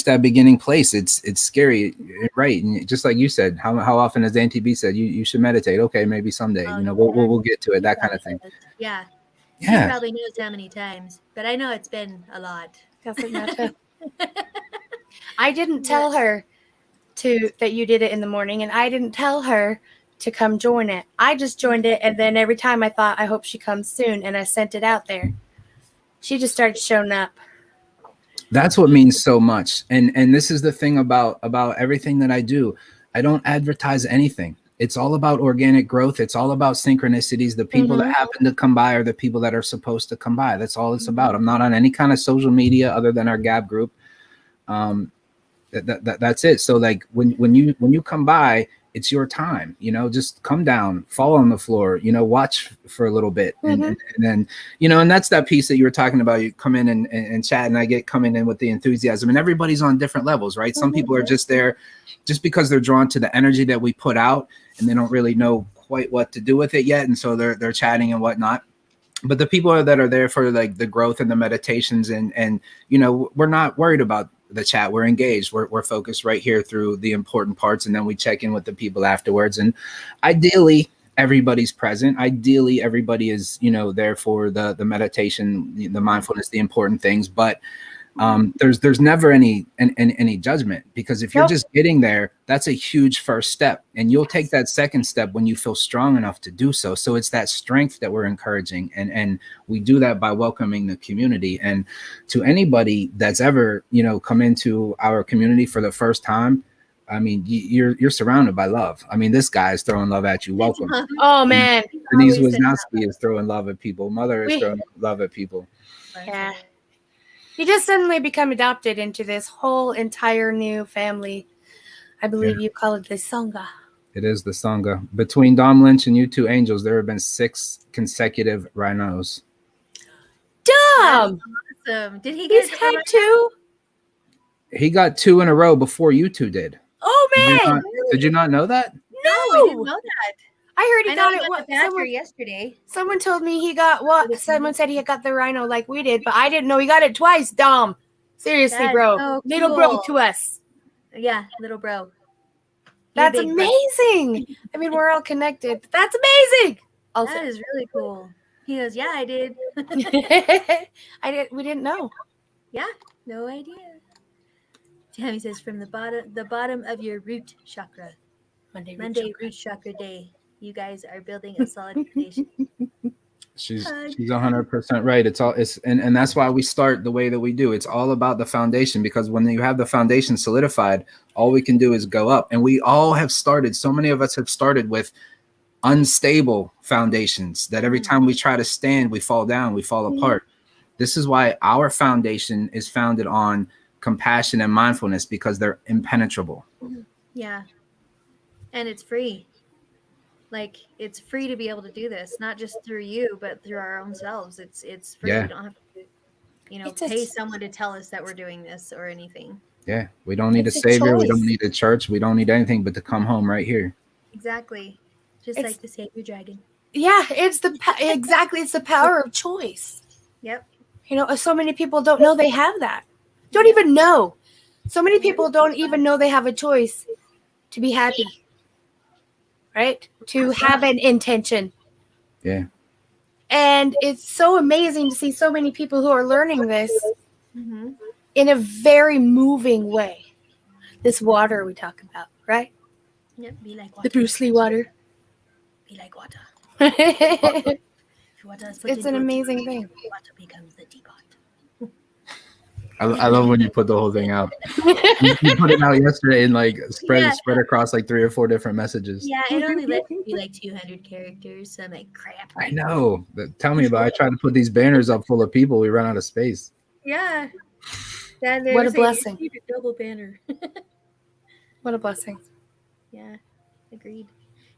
that beginning place. It's scary, right? And just like you said, how often has Auntie B said you should meditate? Okay, maybe someday, you know, we'll get to it, that kind of thing. Yeah. She Yeah, probably knows how many times, but I know it's been a lot. Doesn't matter. I didn't tell her that you did it in the morning, and I didn't tell her to come join it. I just joined it, and then every time I thought, I hope she comes soon, and I sent it out there. She just started showing up. that's what means so much. And this is the thing about everything that I do. I don't advertise anything. It's all about organic growth. It's all about synchronicities. The people that happen to come by are the people that are supposed to come by. That's all it's about. I'm not on any kind of social media other than our Gab group. That's it. So like when you come by, it's your time, you know, just come down, fall on the floor, you know, watch for a little bit. And then, you know, and that's that piece that you were talking about. You come in and chat, and I get coming in with the enthusiasm, and everybody's on different levels, right? Some people are just there just because they're drawn to the energy that we put out, and they don't really know quite what to do with it yet. And so they're chatting and whatnot. But the people that are there for like the growth and the meditations, and you know, we're not worried about the chat. We're engaged. We're focused right here through the important parts, and then we check in with the people afterwards. And ideally, everybody's present. Ideally, everybody is, you know, there for the meditation, the mindfulness, the important things. But there's never any judgment, because if you're just getting there, that's a huge first step, and you'll take that second step when you feel strong enough to do so. So it's that strength that we're encouraging, and we do that by welcoming the community. And to anybody that's ever, you know, come into our community for the first time, I mean, you're surrounded by love. I mean, this guy is throwing love at you. Welcome. Oh man, Denise Wisnowski is throwing love at people. Mother is throwing love at people. Yeah. You just suddenly become adopted into this whole entire new family. I believe you call it the Sangha. It is the Sangha. Between Dom Lynch and you two angels, there have been 6 consecutive rhinos. Dom! Awesome. Did he get had 2? He got 2 in a row before you two did. Oh, man! Did you not know that? No, I didn't know that. I heard he got it yesterday. Someone told me he got what? Someone said he got the rhino like we did, but I didn't know he got it twice, Dom. Seriously, That's bro. so Little cool. bro to us. Yeah, little bro. That's amazing. I mean, we're all connected. But that's amazing. Also. That is really cool. He goes, yeah, I did. We didn't know. Yeah, no idea. Jami says, from the bottom of your root chakra. Monday root chakra day. You guys are building a solid foundation. She's 100% right. And that's why we start the way that we do. It's all about the foundation, because when you have the foundation solidified, all we can do is go up. And we all have started. So many of us have started with unstable foundations that every time we try to stand, we fall down, we fall apart. This is why our foundation is founded on compassion and mindfulness, because they're impenetrable. Yeah. And it's free. Like, it's free to be able to do this, not just through you, but through our own selves. It's free. We don't have to, pay someone to tell us that we're doing this or anything. Yeah. We don't need a savior. We don't need a church. We don't need anything but to come home right here. Exactly. Just like the Savior Dragon. Yeah, it's the power of choice. Yep. You know, so many people don't know they have that. Don't even know. So many people don't even know they have a choice to be happy. Right? To have an intention. Yeah. And it's so amazing to see so many people who are learning this in a very moving way. This water we talk about, right? Yep. Be like water. The Bruce Lee water. Be like water. It's an amazing thing. Water becomes the teapot. I love when you put the whole thing out. You put it out yesterday and like spread across like 3 or 4 different messages. Yeah, it only lets me be like 200 characters. So I'm like, crap. I know. Tell me about it. I tried to put these banners up full of people. We run out of space. Yeah. What a blessing. You need a double banner. What a blessing. Yeah, agreed.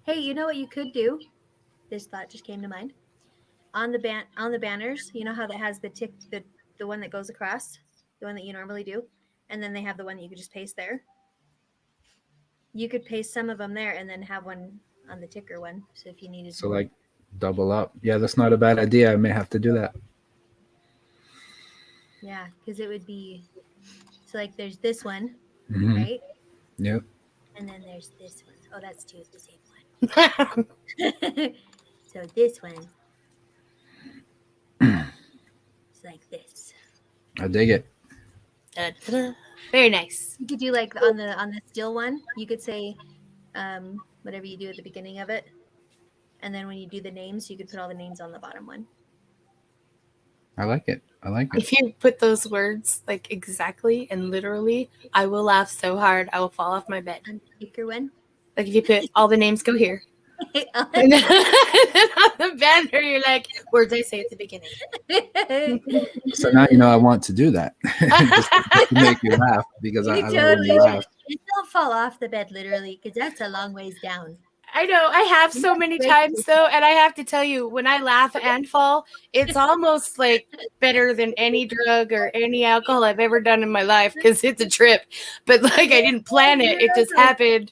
Hey, you know what you could do? This thought just came to mind. On the banners, you know how that has the tick, the one that goes across, the one that you normally do, and then they have the one that you could just paste there. You could paste some of them there and then have one on the ticker one. So if you needed to. So like double up. Yeah, that's not a bad idea. I may have to do that. Yeah, because it would be, so like there's this one, right? Yep. And then there's this one. Oh, that's 2 of the same one. So this one. It's like this. I dig it. Very nice. You could do like on the still one, you could say whatever you do at the beginning of it. And then when you do the names, you could put all the names on the bottom one. I like it. If you put those words like exactly and literally, I will laugh so hard I will fall off my bed. On the ticker one? Like if you put all the names go here. And then on the banner, you're like, words I say at the beginning. So now you know I want to do that. just to make you laugh because I love when you laugh. Just don't fall off the bed literally because that's a long ways down. I know. I have so many times though, and I have to tell you, when I laugh and fall, it's almost like better than any drug or any alcohol I've ever done in my life because it's a trip. But like I didn't plan it; it just happened.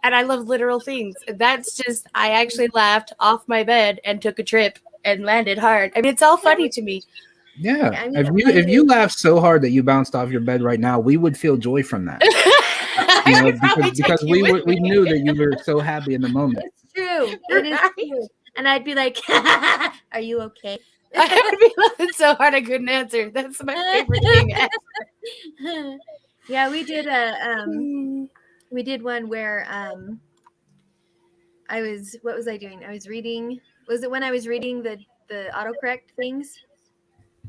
And I love literal things. That's just, I actually laughed off my bed and took a trip and landed hard. I mean, it's all funny to me. Yeah. I mean, if you laughed so hard that you bounced off your bed right now, we would feel joy from that. You know, because we knew that you were so happy in the moment. It's true. It is true. And I'd be like, are you okay? I would be laughing so hard I couldn't answer. That's my favorite thing ever. Yeah, we did we did one where what was I doing? I was reading, was it when I was reading the autocorrect things?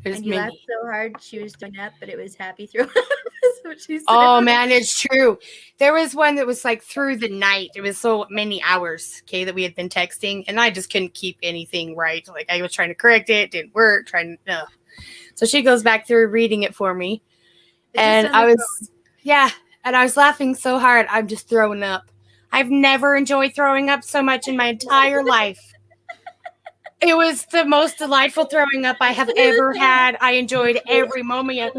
And you laughed so hard she was throwing up, but it was happy throw up. That's what she said. Oh man, it's true. There was one that was like through the night. It was so many hours, okay, that we had been texting, and I just couldn't keep anything right. Like I was trying to correct it, didn't work, So she goes back through reading it for me. And I was laughing so hard, I'm just throwing up. I've never enjoyed throwing up so much in my entire life. It was the most delightful throwing up I have ever had. I enjoyed every moment.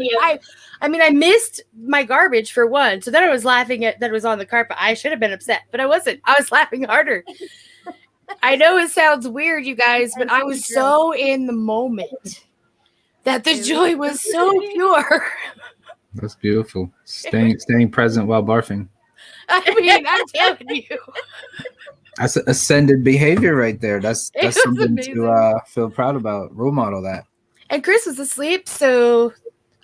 I mean, I missed my garbage for one. So then I was laughing at that it was on the carpet. I should have been upset, but I wasn't. I was laughing harder. I know it sounds weird, you guys, but I was so in the moment that the joy was so pure. That's beautiful. Staying present while barfing. I mean, I'm telling you. That's ascended behavior right there. That's something amazing to feel proud about. Role model that. And Chris was asleep, so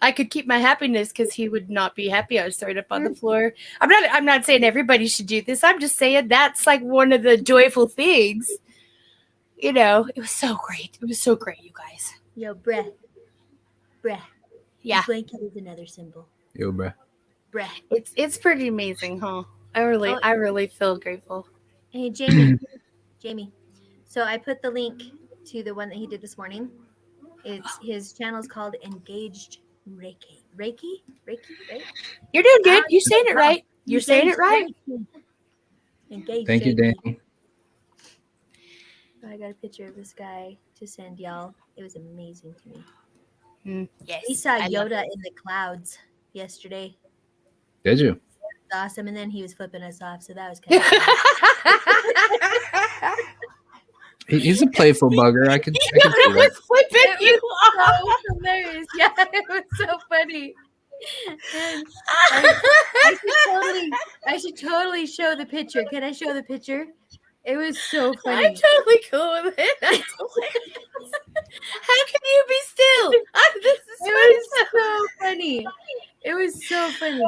I could keep my happiness because he would not be happy. I was throwing up on the floor. I'm not saying everybody should do this. I'm just saying that's like one of the joyful things. You know, it was so great. It was so great, you guys. Yo, bruh. Yeah. Blanket is another symbol. Yo, bruh. It's pretty amazing, huh? I really feel grateful. Hey, Jami. So I put the link to the one that he did this morning. His channel is called Engaged Reiki. Reiki, right? You're doing good. You're saying it right. You're saying it right. Engaged. Thank you, Danny. I got a picture of this guy to send y'all. It was amazing to me. Yes. We saw Yoda in the clouds yesterday. Did you? It was awesome. And then he was flipping us off. So that was kind of He's a playful bugger. I can see that. Flipping you Yeah, it was so funny. And I should totally show the picture. Can I show the picture? It was so funny. I'm totally cool with it. That's hilarious. How can you be still? This is so funny. It was so funny.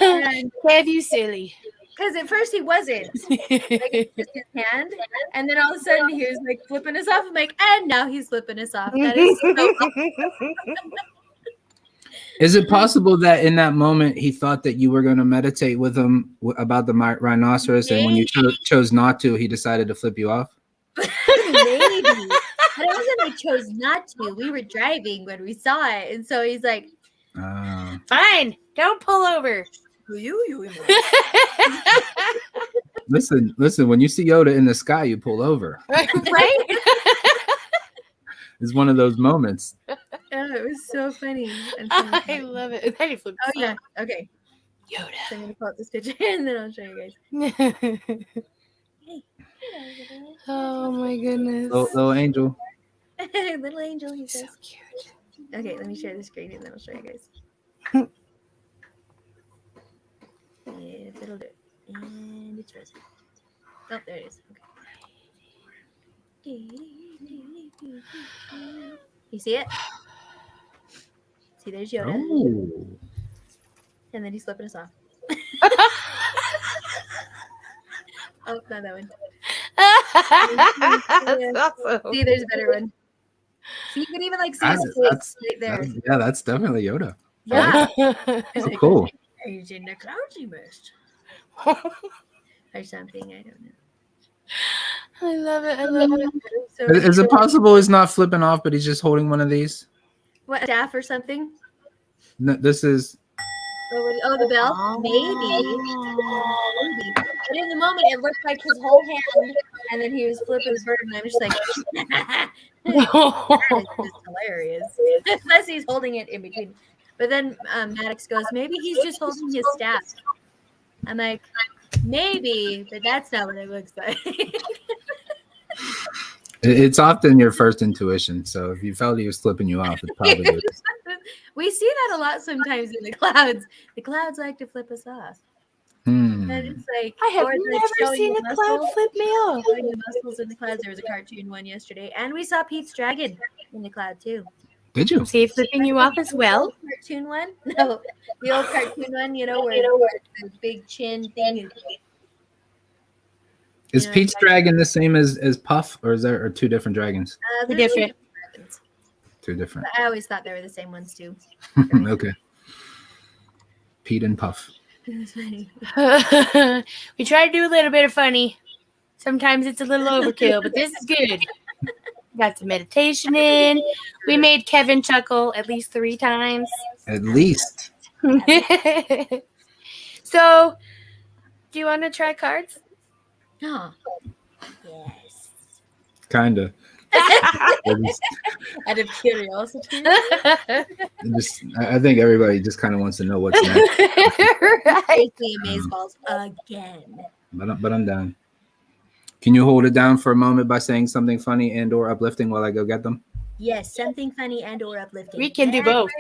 And Kev, you silly. because at first he wasn't. Like just his hand. And then all of a sudden he was like flipping us off. I'm like, and now he's flipping us off. That is so Is it possible that in that moment he thought that you were going to meditate with him about the rhinoceros, and when you chose not to, he decided to flip you off? maybe. But it wasn't I chose not to. We were driving when we saw it. And so he's like, fine, don't pull over. Listen, when you see Yoda in the sky, you pull over. Right? It's one of those moments. Oh, it was so funny. I love it. And then he flipped. Oh, yeah. Okay. Yoda. So I'm going to pull out this picture and then I'll show you guys. Oh, my goodness. Little angel. Little angel, he says. So cute. Okay, let me share the screen and then I'll show you guys. If it'll do it. And it's frozen. Oh, there it is. Okay. You see it? See, there's Yoda. Oh. And then he's flipping us off. Oh, not that one. That's awesome. See, there's a better one. So you can even like see his face right there. That's definitely Yoda. Yeah. Oh, cool. He's in the cloudy mist. Or something, I don't know. I love it. I love it. So Is it possible he's not flipping off, but he's just holding one of these? what, staff or something? No, this is. Oh, the bell? Maybe. But in the moment, it looked like his whole hand, and then he was flipping his bird, and I'm just like, that is just hilarious. Unless he's holding it in between. But then Maddox goes, maybe he's just holding his staff. I'm like, maybe, but that's not what it looks like. It's often your first intuition. So if you felt he was flipping you off, it's probably is. We see that a lot sometimes in the clouds. The clouds like to flip us off. Hmm. And it's like, I have or like never showing seen the a cloud muscles, flip me off. showing the muscles in the clouds. There was a cartoon one yesterday, and we saw Pete's dragon in the cloud too. Did you? Was he flipping you off as well? Cartoon one? No, the old cartoon one. You know where the big chin thing is. Is Pete's dragon the same as Puff, or is there two different dragons? They're different. Dragons. Two different. I always thought they were the same ones too. Okay. Pete and Puff. It was funny. We try to do a little bit of funny. Sometimes it's a little overkill, but this is good. Got some meditation in. We made Kevin chuckle at least 3 times. At least. So, do you want to try cards? Oh. Yes. Kinda. Out of curiosity. I think everybody just kind of wants to know what's next. Right. Amazeballs again. But I'm down. Can you hold it down for a moment by saying something funny and or uplifting while I go get them? Yes, something funny and or uplifting. We can do both.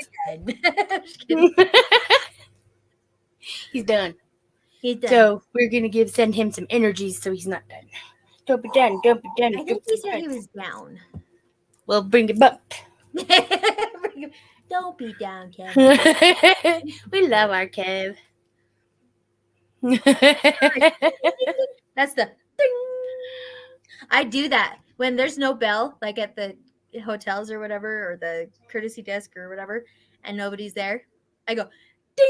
He's done. He's done. So we're gonna send him some energies so he's not done. Don't be done. Don't be done. I think he said he was down. We'll bring him up. Don't be down, Kevin. We love our Kev. That's the ding. I do that when there's no bell, like at the hotels or whatever, or the courtesy desk or whatever, and nobody's there. I go ding,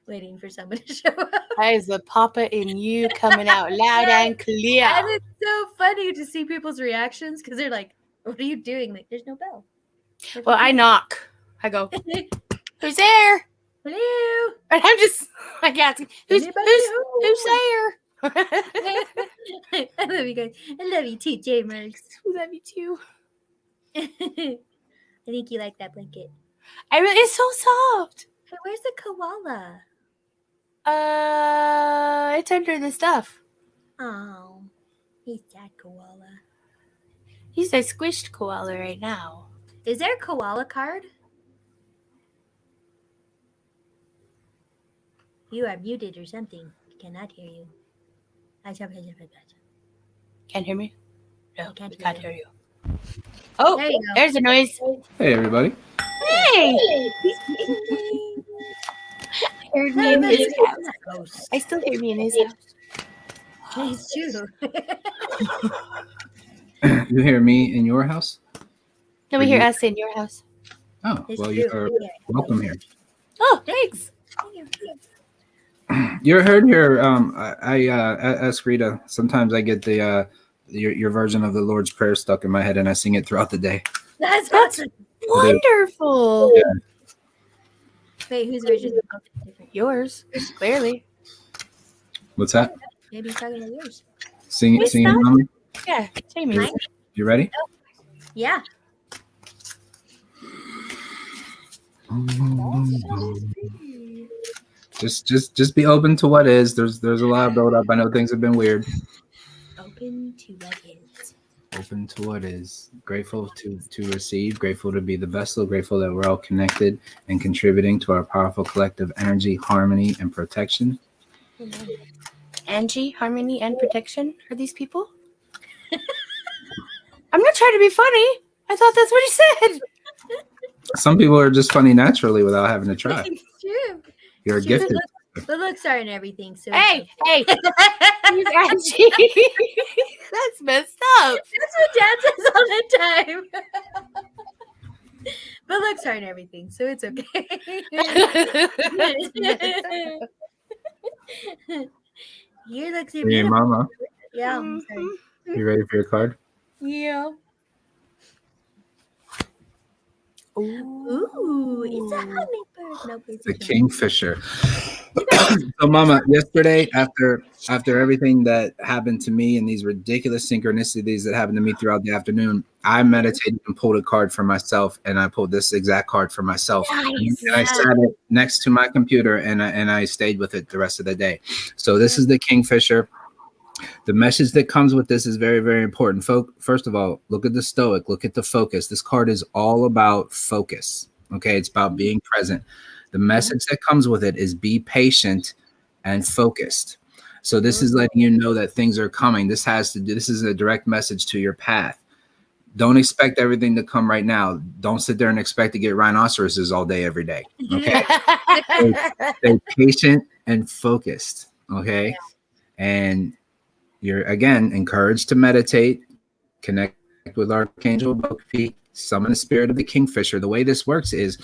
waiting for somebody to show up. That is the papa in you coming out loud and clear. And it's so funny to see people's reactions because they're like, "What are you doing?" Like, there's no bell. Well, I knock. I go, who's there? Hello. And I'm just like asking, who's there? I love you guys. I love you too, J Marks. Love you too. I think you like that blanket. It's so soft. But where's the koala? It's under the stuff. Oh, he's that koala. He's a squished koala right now. Is there a koala card? You are muted or something. I cannot hear you. Can't hear me? No, I can't hear you. Oh, there you go. There's a noise. Hey, everybody. Hey! I Heard me in his house. I still hear me in his house. It's true. You hear me in your house? Can we hear us in your house? Oh, It's well, true. you're welcome here. Oh, thanks. You heard here? I ask Rita. Sometimes I get the your version of the Lord's Prayer stuck in my head, and I sing it throughout the day. That's awesome. Wonderful. Yeah. Wait, whose version is different? Yours, clearly. What's that? Maybe he's talking about yours. Sing it, Mama. Yeah, Jamie. You ready? Yeah. Just be open to what is. There's a lot of build up. I know things have been weird. Open to what is. Open to what is. Grateful to receive. Grateful to be the vessel. Grateful that we're all connected and contributing to our powerful collective energy, harmony, and protection. Angie, harmony, and protection are these people? I'm not trying to be funny. I thought that's what he said. Some people are just funny naturally without having to try. It's true. You're It's true. gifted. The looks are and everything. So Hey, who's Angie? That's messed up. that's what Dad says all the time. The looks are and everything, so it's okay. Your looks are Hey, beautiful. Mama. Yeah. I'm sorry. You ready for your card? Yeah. Ooh, it's a hummingbird. Nope, it's The a Kingfisher. So, Mama, yesterday after everything that happened to me and these ridiculous synchronicities that happened to me throughout the afternoon, I meditated and pulled a card for myself, and I pulled this exact card for myself. Nice. And I sat it next to my computer, and I stayed with it the rest of the day. So this is the Kingfisher. The message that comes with this is very, very important. First of all, look at the Stoic. Look at the focus. This card is all about focus. Okay, it's about being present. The message that comes with it is be patient and focused. So this is letting you know that things are coming. This is a direct message to your path. Don't expect everything to come right now. Don't sit there and expect to get rhinoceroses all day, every day. Okay. Stay patient and focused. Okay. And you're again encouraged to meditate, connect with Archangel Boki, summon the spirit of the Kingfisher. The way this works is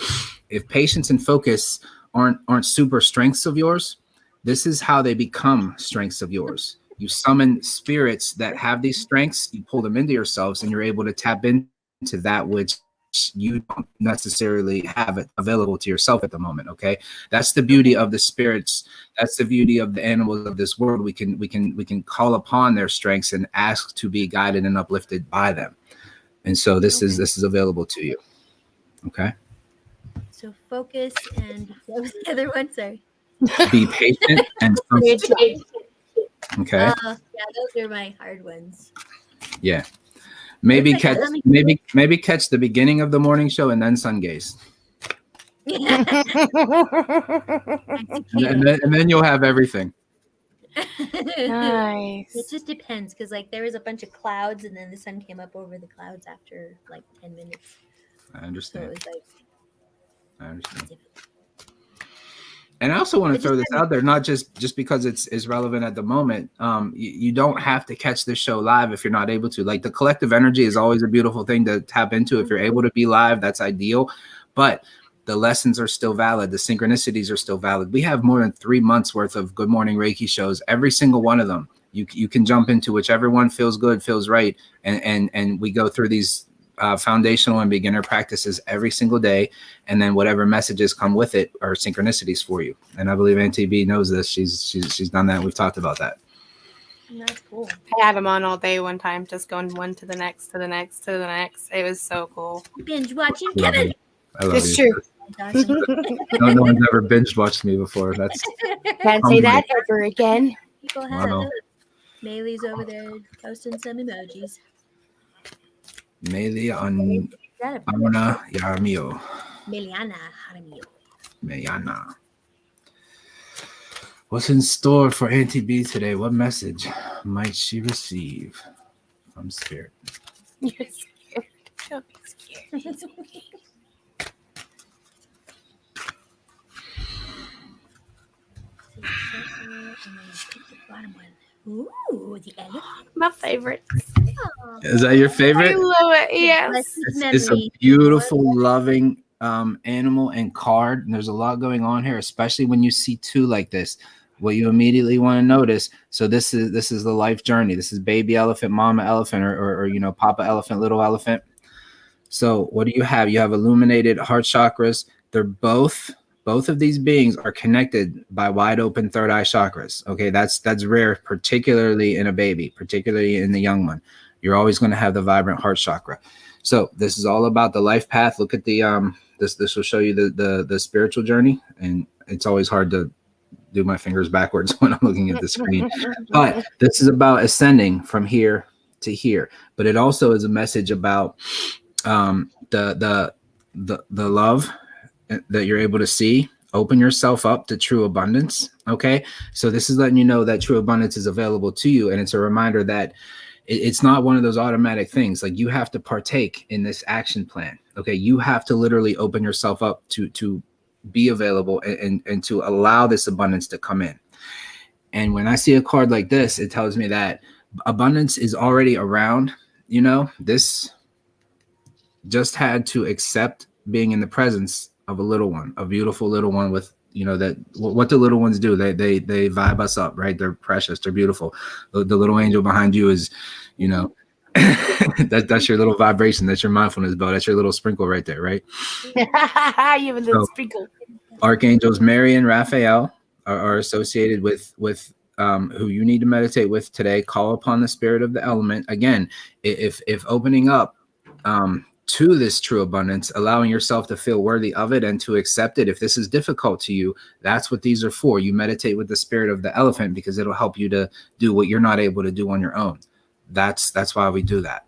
if patience and focus aren't super strengths of yours, this is how they become strengths of yours. You summon spirits that have these strengths, you pull them into yourselves, and you're able to tap into that which you don't necessarily have it available to yourself at the moment. Okay, that's the beauty of the spirits. That's the beauty of the animals of this world. We can call upon their strengths and ask to be guided and uplifted by them. And so this is available to you. Okay. So focus and what was the other one? Sorry. Be patient and focused. Okay. Yeah, those are my hard ones. Yeah. Maybe Looks like maybe catch the beginning of the morning show and then sun gaze. And then you'll have everything. Nice. It just depends because like there was a bunch of clouds and then the sun came up over the clouds after like 10 minutes. I So understand. it was like I understand. And I also want to throw this out there, not just because it's relevant at the moment. You don't have to catch this show live if you're not able to. Like the collective energy is always a beautiful thing to tap into. If you're able to be live, that's ideal. But the lessons are still valid. The synchronicities are still valid. We have more than 3 months worth of Good Morning Reiki shows. Every single one of them, you can jump into whichever one feels good, feels right. And we go through these foundational and beginner practices every single day, and then whatever messages come with it are synchronicities for you. And I believe Auntie B knows this. She's done that. We've talked about that. that's cool. I had them on all day one time, just going one to the next, to the next, to the next. It was so cool. Binge watching Love Kevin. you. I love It's you. true. That's awesome. No one's ever binge watched me before. That's Can't say that ever again. People have. Wow. Maylee's over there posting some emojis. Maybe on Amona Yaramio. Meliana Jaramillo. Mayana. What's in store for Auntie B today? What message might she receive from Spirit? You're scared. Don't be scared. It's okay. Ooh, the elephant. My favorite. Is that your favorite? I love it. Yes. It's a beautiful, loving animal and card. And there's a lot going on here, especially when you see two like this. What you immediately want to notice. So this is the life journey. This is baby elephant, mama elephant, or papa elephant, little elephant. So what do you have? You have illuminated heart chakras. They're both of these beings are connected by wide open third eye chakras. Okay, that's rare, particularly in a baby, particularly in the young one. You're always going to have the vibrant heart chakra. So this is all about the life path. Look at the this will show you the spiritual journey, and it's always hard to do my fingers backwards when I'm looking at the screen. But this is about ascending from here to here. But it also is a message about the love that you're able to see. Open yourself up to true abundance. Okay, so this is letting you know that true abundance is available to you, and it's a reminder that it's not one of those automatic things. Like, you have to partake in this action plan. Okay, you have to literally open yourself up to be available and to allow this abundance to come in. And when I see a card like this, it tells me that abundance is already around. This just had to accept being in the presence of a little one, a beautiful little one with, that what the little ones do, they vibe us up, right? They're precious, they're beautiful. The little angel behind you is, that's your little vibration, that's your mindfulness bell, that's your little sprinkle right there, right? You have a little sprinkle. Archangels Mary and Raphael are associated with who you need to meditate with today. Call upon the spirit of the element. Again, if opening up to this true abundance, allowing yourself to feel worthy of it and to accept it. If this is difficult to you, that's what these are for. You meditate with the spirit of the elephant because it'll help you to do what you're not able to do on your own. That's why we do that.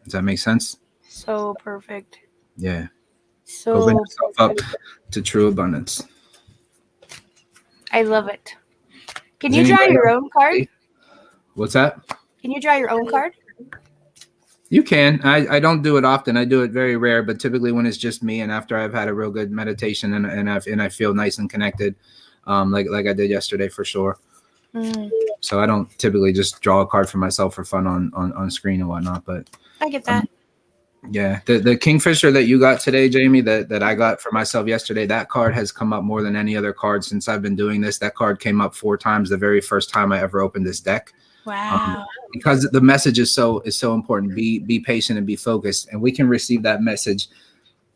Does that make sense? So perfect. Yeah. So open yourself up to true abundance. I love it. Can you draw your own card? What's that? Can you draw your own card? You can. I don't do it often. I do it very rare, but typically when it's just me and after I've had a real good meditation and I feel nice and connected, like I did yesterday for sure. So I don't typically just draw a card for myself for fun on screen and whatnot. But I get that. Yeah, the Kingfisher that you got today, Jami, that I got for myself yesterday, that card has come up more than any other card since I've been doing this. That card came up 4 times the very first time I ever opened this deck. Wow. Because the message is so important. Be patient and be focused, and we can receive that message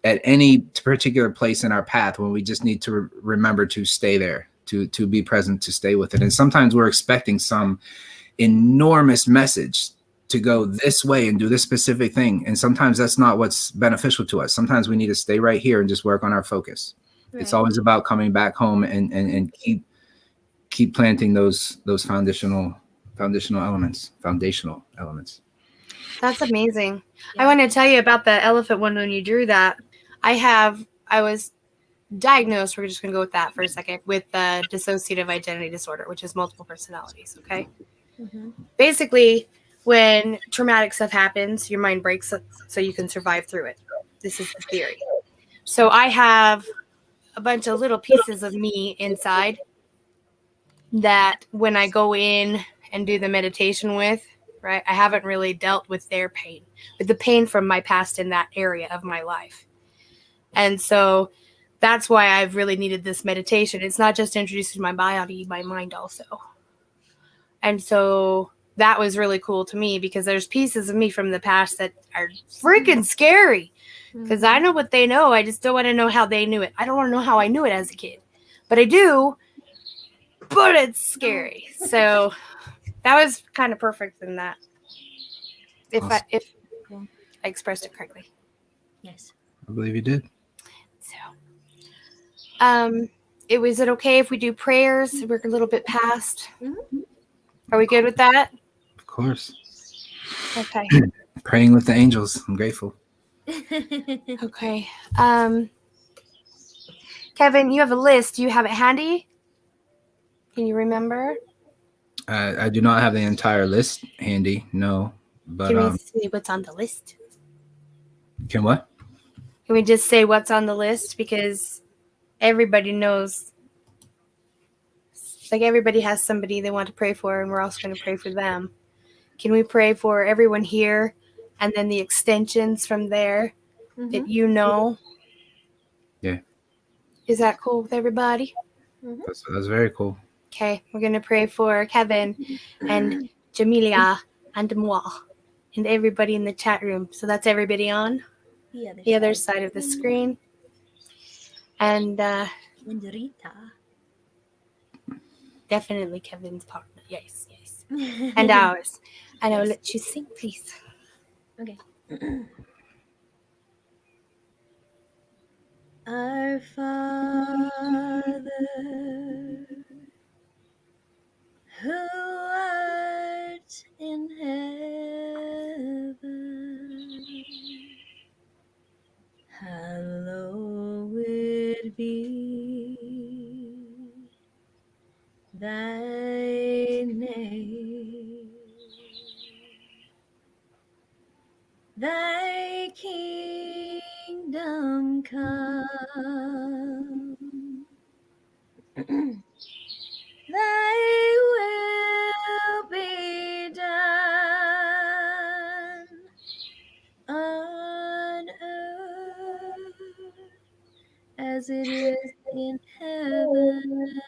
at any particular place in our path when we just need to remember to stay there, to be present, to stay with it. And sometimes we're expecting some enormous message to go this way and do this specific thing, and sometimes that's not what's beneficial to us. Sometimes we need to stay right here and just work on our focus. Right. It's always about coming back home and keep planting those foundational elements. That's amazing. Yeah. I want to tell you about the elephant one when you drew that. I was diagnosed, we're just going to go with that for a second, with dissociative identity disorder, which is multiple personalities, okay? Mm-hmm. Basically, when traumatic stuff happens, your mind breaks so you can survive through it. This is the theory. So I have a bunch of little pieces of me inside that when I go in and do the meditation with, right, I haven't really dealt with their pain, with the pain from my past in that area of my life. And so that's why I've really needed this meditation. It's not just introducing my body, my mind also. And so that was really cool to me because there's pieces of me from the past that are freaking scary because I know what they know. I just don't want to know how they knew it. I don't want to know how I knew it as a kid, but I do, but it's scary. So that was kind of perfect in that. If I expressed it correctly. Yes. I believe you did. So, is it okay if we do prayers? We're a little bit past. Mm-hmm. Are we good with that? Of course. Okay. Praying with the angels. I'm grateful. Okay. Kevin, you have a list. Do you have it handy? Can you remember? I do not have the entire list handy, no. But Can we see what's on the list? Can what? Can we just say what's on the list? Because everybody knows. Like everybody has somebody they want to pray for, and we're also going to pray for them. Can we pray for everyone here and then the extensions from there that you know? Yeah. Is that cool with everybody? That's very cool. Okay, we're going to pray for Kevin and Jamilia and moi and everybody in the chat room. So that's everybody on the other side of the screen. And Rita. Definitely Kevin's partner. Yes. And ours. And I'll let you sing, please. Okay. Our Father, who art in heaven, hallowed be thy name. Thy kingdom come. Thy will be done on earth as it is in heaven.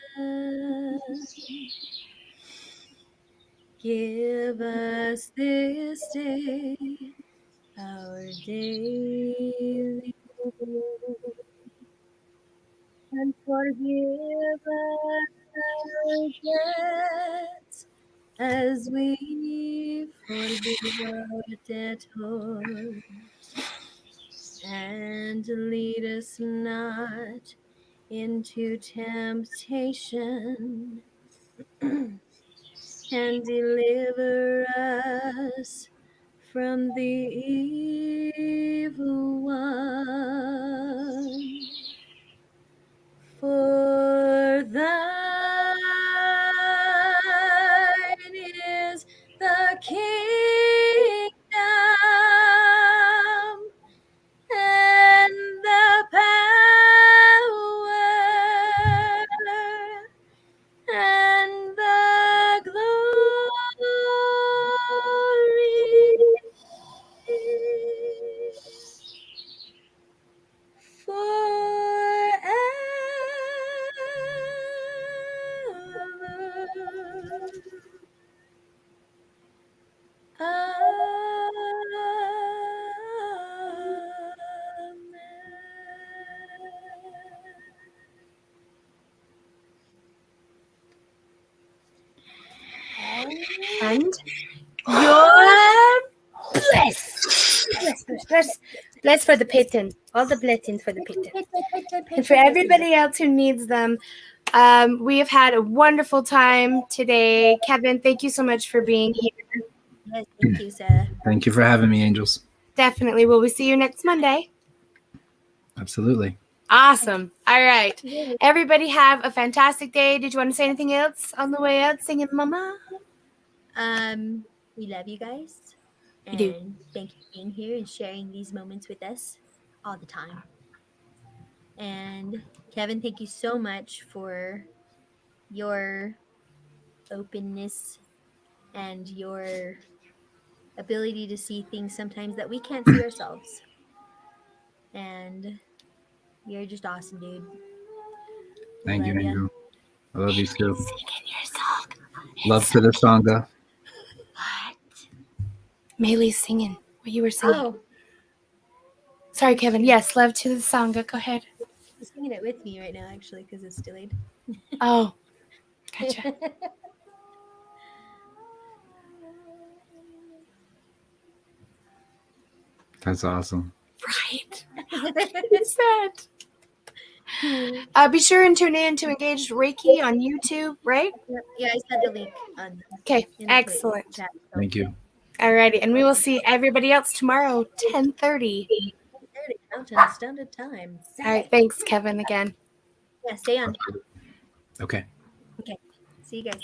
Give us this day our daily bread, and forgive us our debts as we forgive our debtors. And lead us not into temptation, and deliver us from the evil one. For thine is the kingdom and the power and the glory And you're blessed. Blessed for the pitten. All the blessings for the pitten. And for everybody else who needs them, we have had a wonderful time today. Kevin, thank you so much for being here. Yes, thank you, Sarah. Thank you for having me, Angels. Definitely. Will we see you next Monday? Absolutely. Awesome. All right. Everybody have a fantastic day. Did you want to say anything else on the way out? Singing Mama? We love you guys. We do. And thank you for being here and sharing these moments with us all the time. And Kevin, thank you so much for your openness and your ability to see things sometimes that we can't see ourselves. And you're just awesome, dude. Thank you, Angel. I love you too. Singing your song. Love to the Sangha. What? Maylee's singing what you were singing. Oh, sorry, Kevin. Yes, love to the Sangha. Go ahead. he's singing it with me right now, actually, because it's delayed. Oh, gotcha. That's awesome. Right. Sad. Be sure and tune in to Engaged Reiki on YouTube, right? Yeah, I sent the link. Okay, excellent. Chat, so. Thank you. Alrighty, and we will see everybody else tomorrow, 10:30. Mountain Standard Time. All right, thanks, Kevin, again. Yeah, stay on. Okay. Okay, see you guys.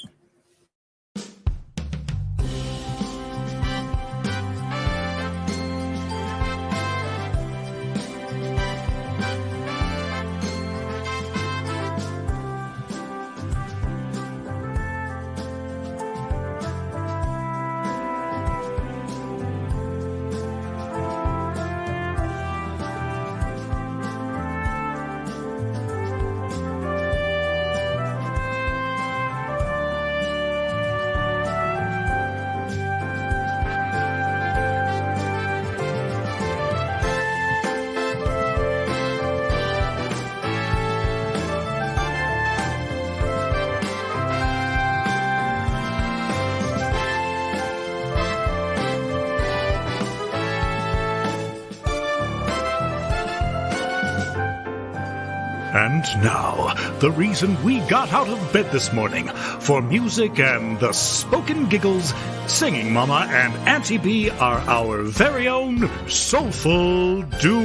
And now, the reason we got out of bed this morning for music and the spoken giggles, Singing Mama and Auntie B are our very own Soulful Duets.